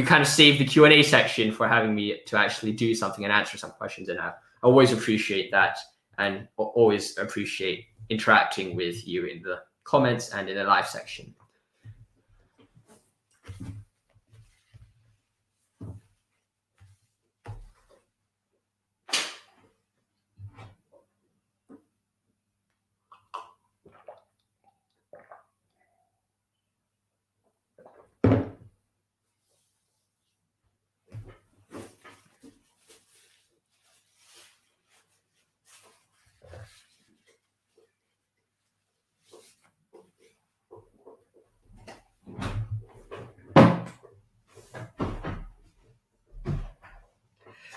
kind of save the Q&A section for having me to actually do something and answer some questions, and I always appreciate that, and always appreciate interacting with you in the comments and in the live section.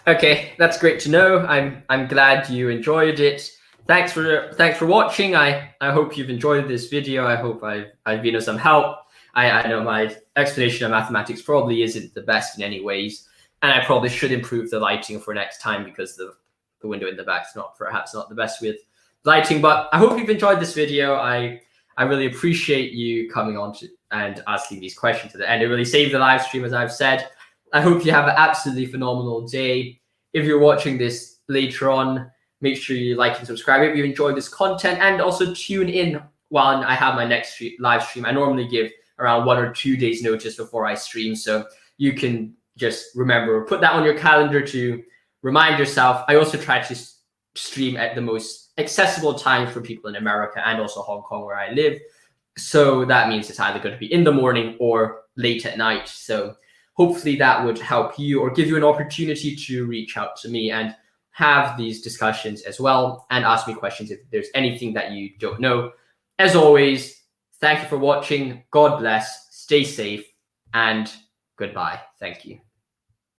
Okay, that's great to know. I'm glad you enjoyed it. Thanks for watching. I hope you've enjoyed this video. I hope I've been of some help. I know my explanation of mathematics probably isn't the best in any ways, and I probably should improve the lighting for next time, because the window in the back is perhaps not the best with lighting. But I hope you've enjoyed this video. I really appreciate you coming on and asking these questions at the end. It really saved the live stream, as I've said. I hope you have an absolutely phenomenal day. If you're watching this later on, make sure you like and subscribe if you enjoyed this content, and also tune in when I have my next live stream. I normally give around 1 or 2 days notice before I stream, so you can just remember, put that on your calendar to remind yourself. I also try to stream at the most accessible time for people in America and also Hong Kong, where I live. So that means it's either going to be in the morning or late at night. So hopefully that would help you, or give you an opportunity to reach out to me and have these discussions as well, and ask me questions if there's anything that you don't know. As always, thank you for watching. God bless, stay safe, and goodbye. Thank you.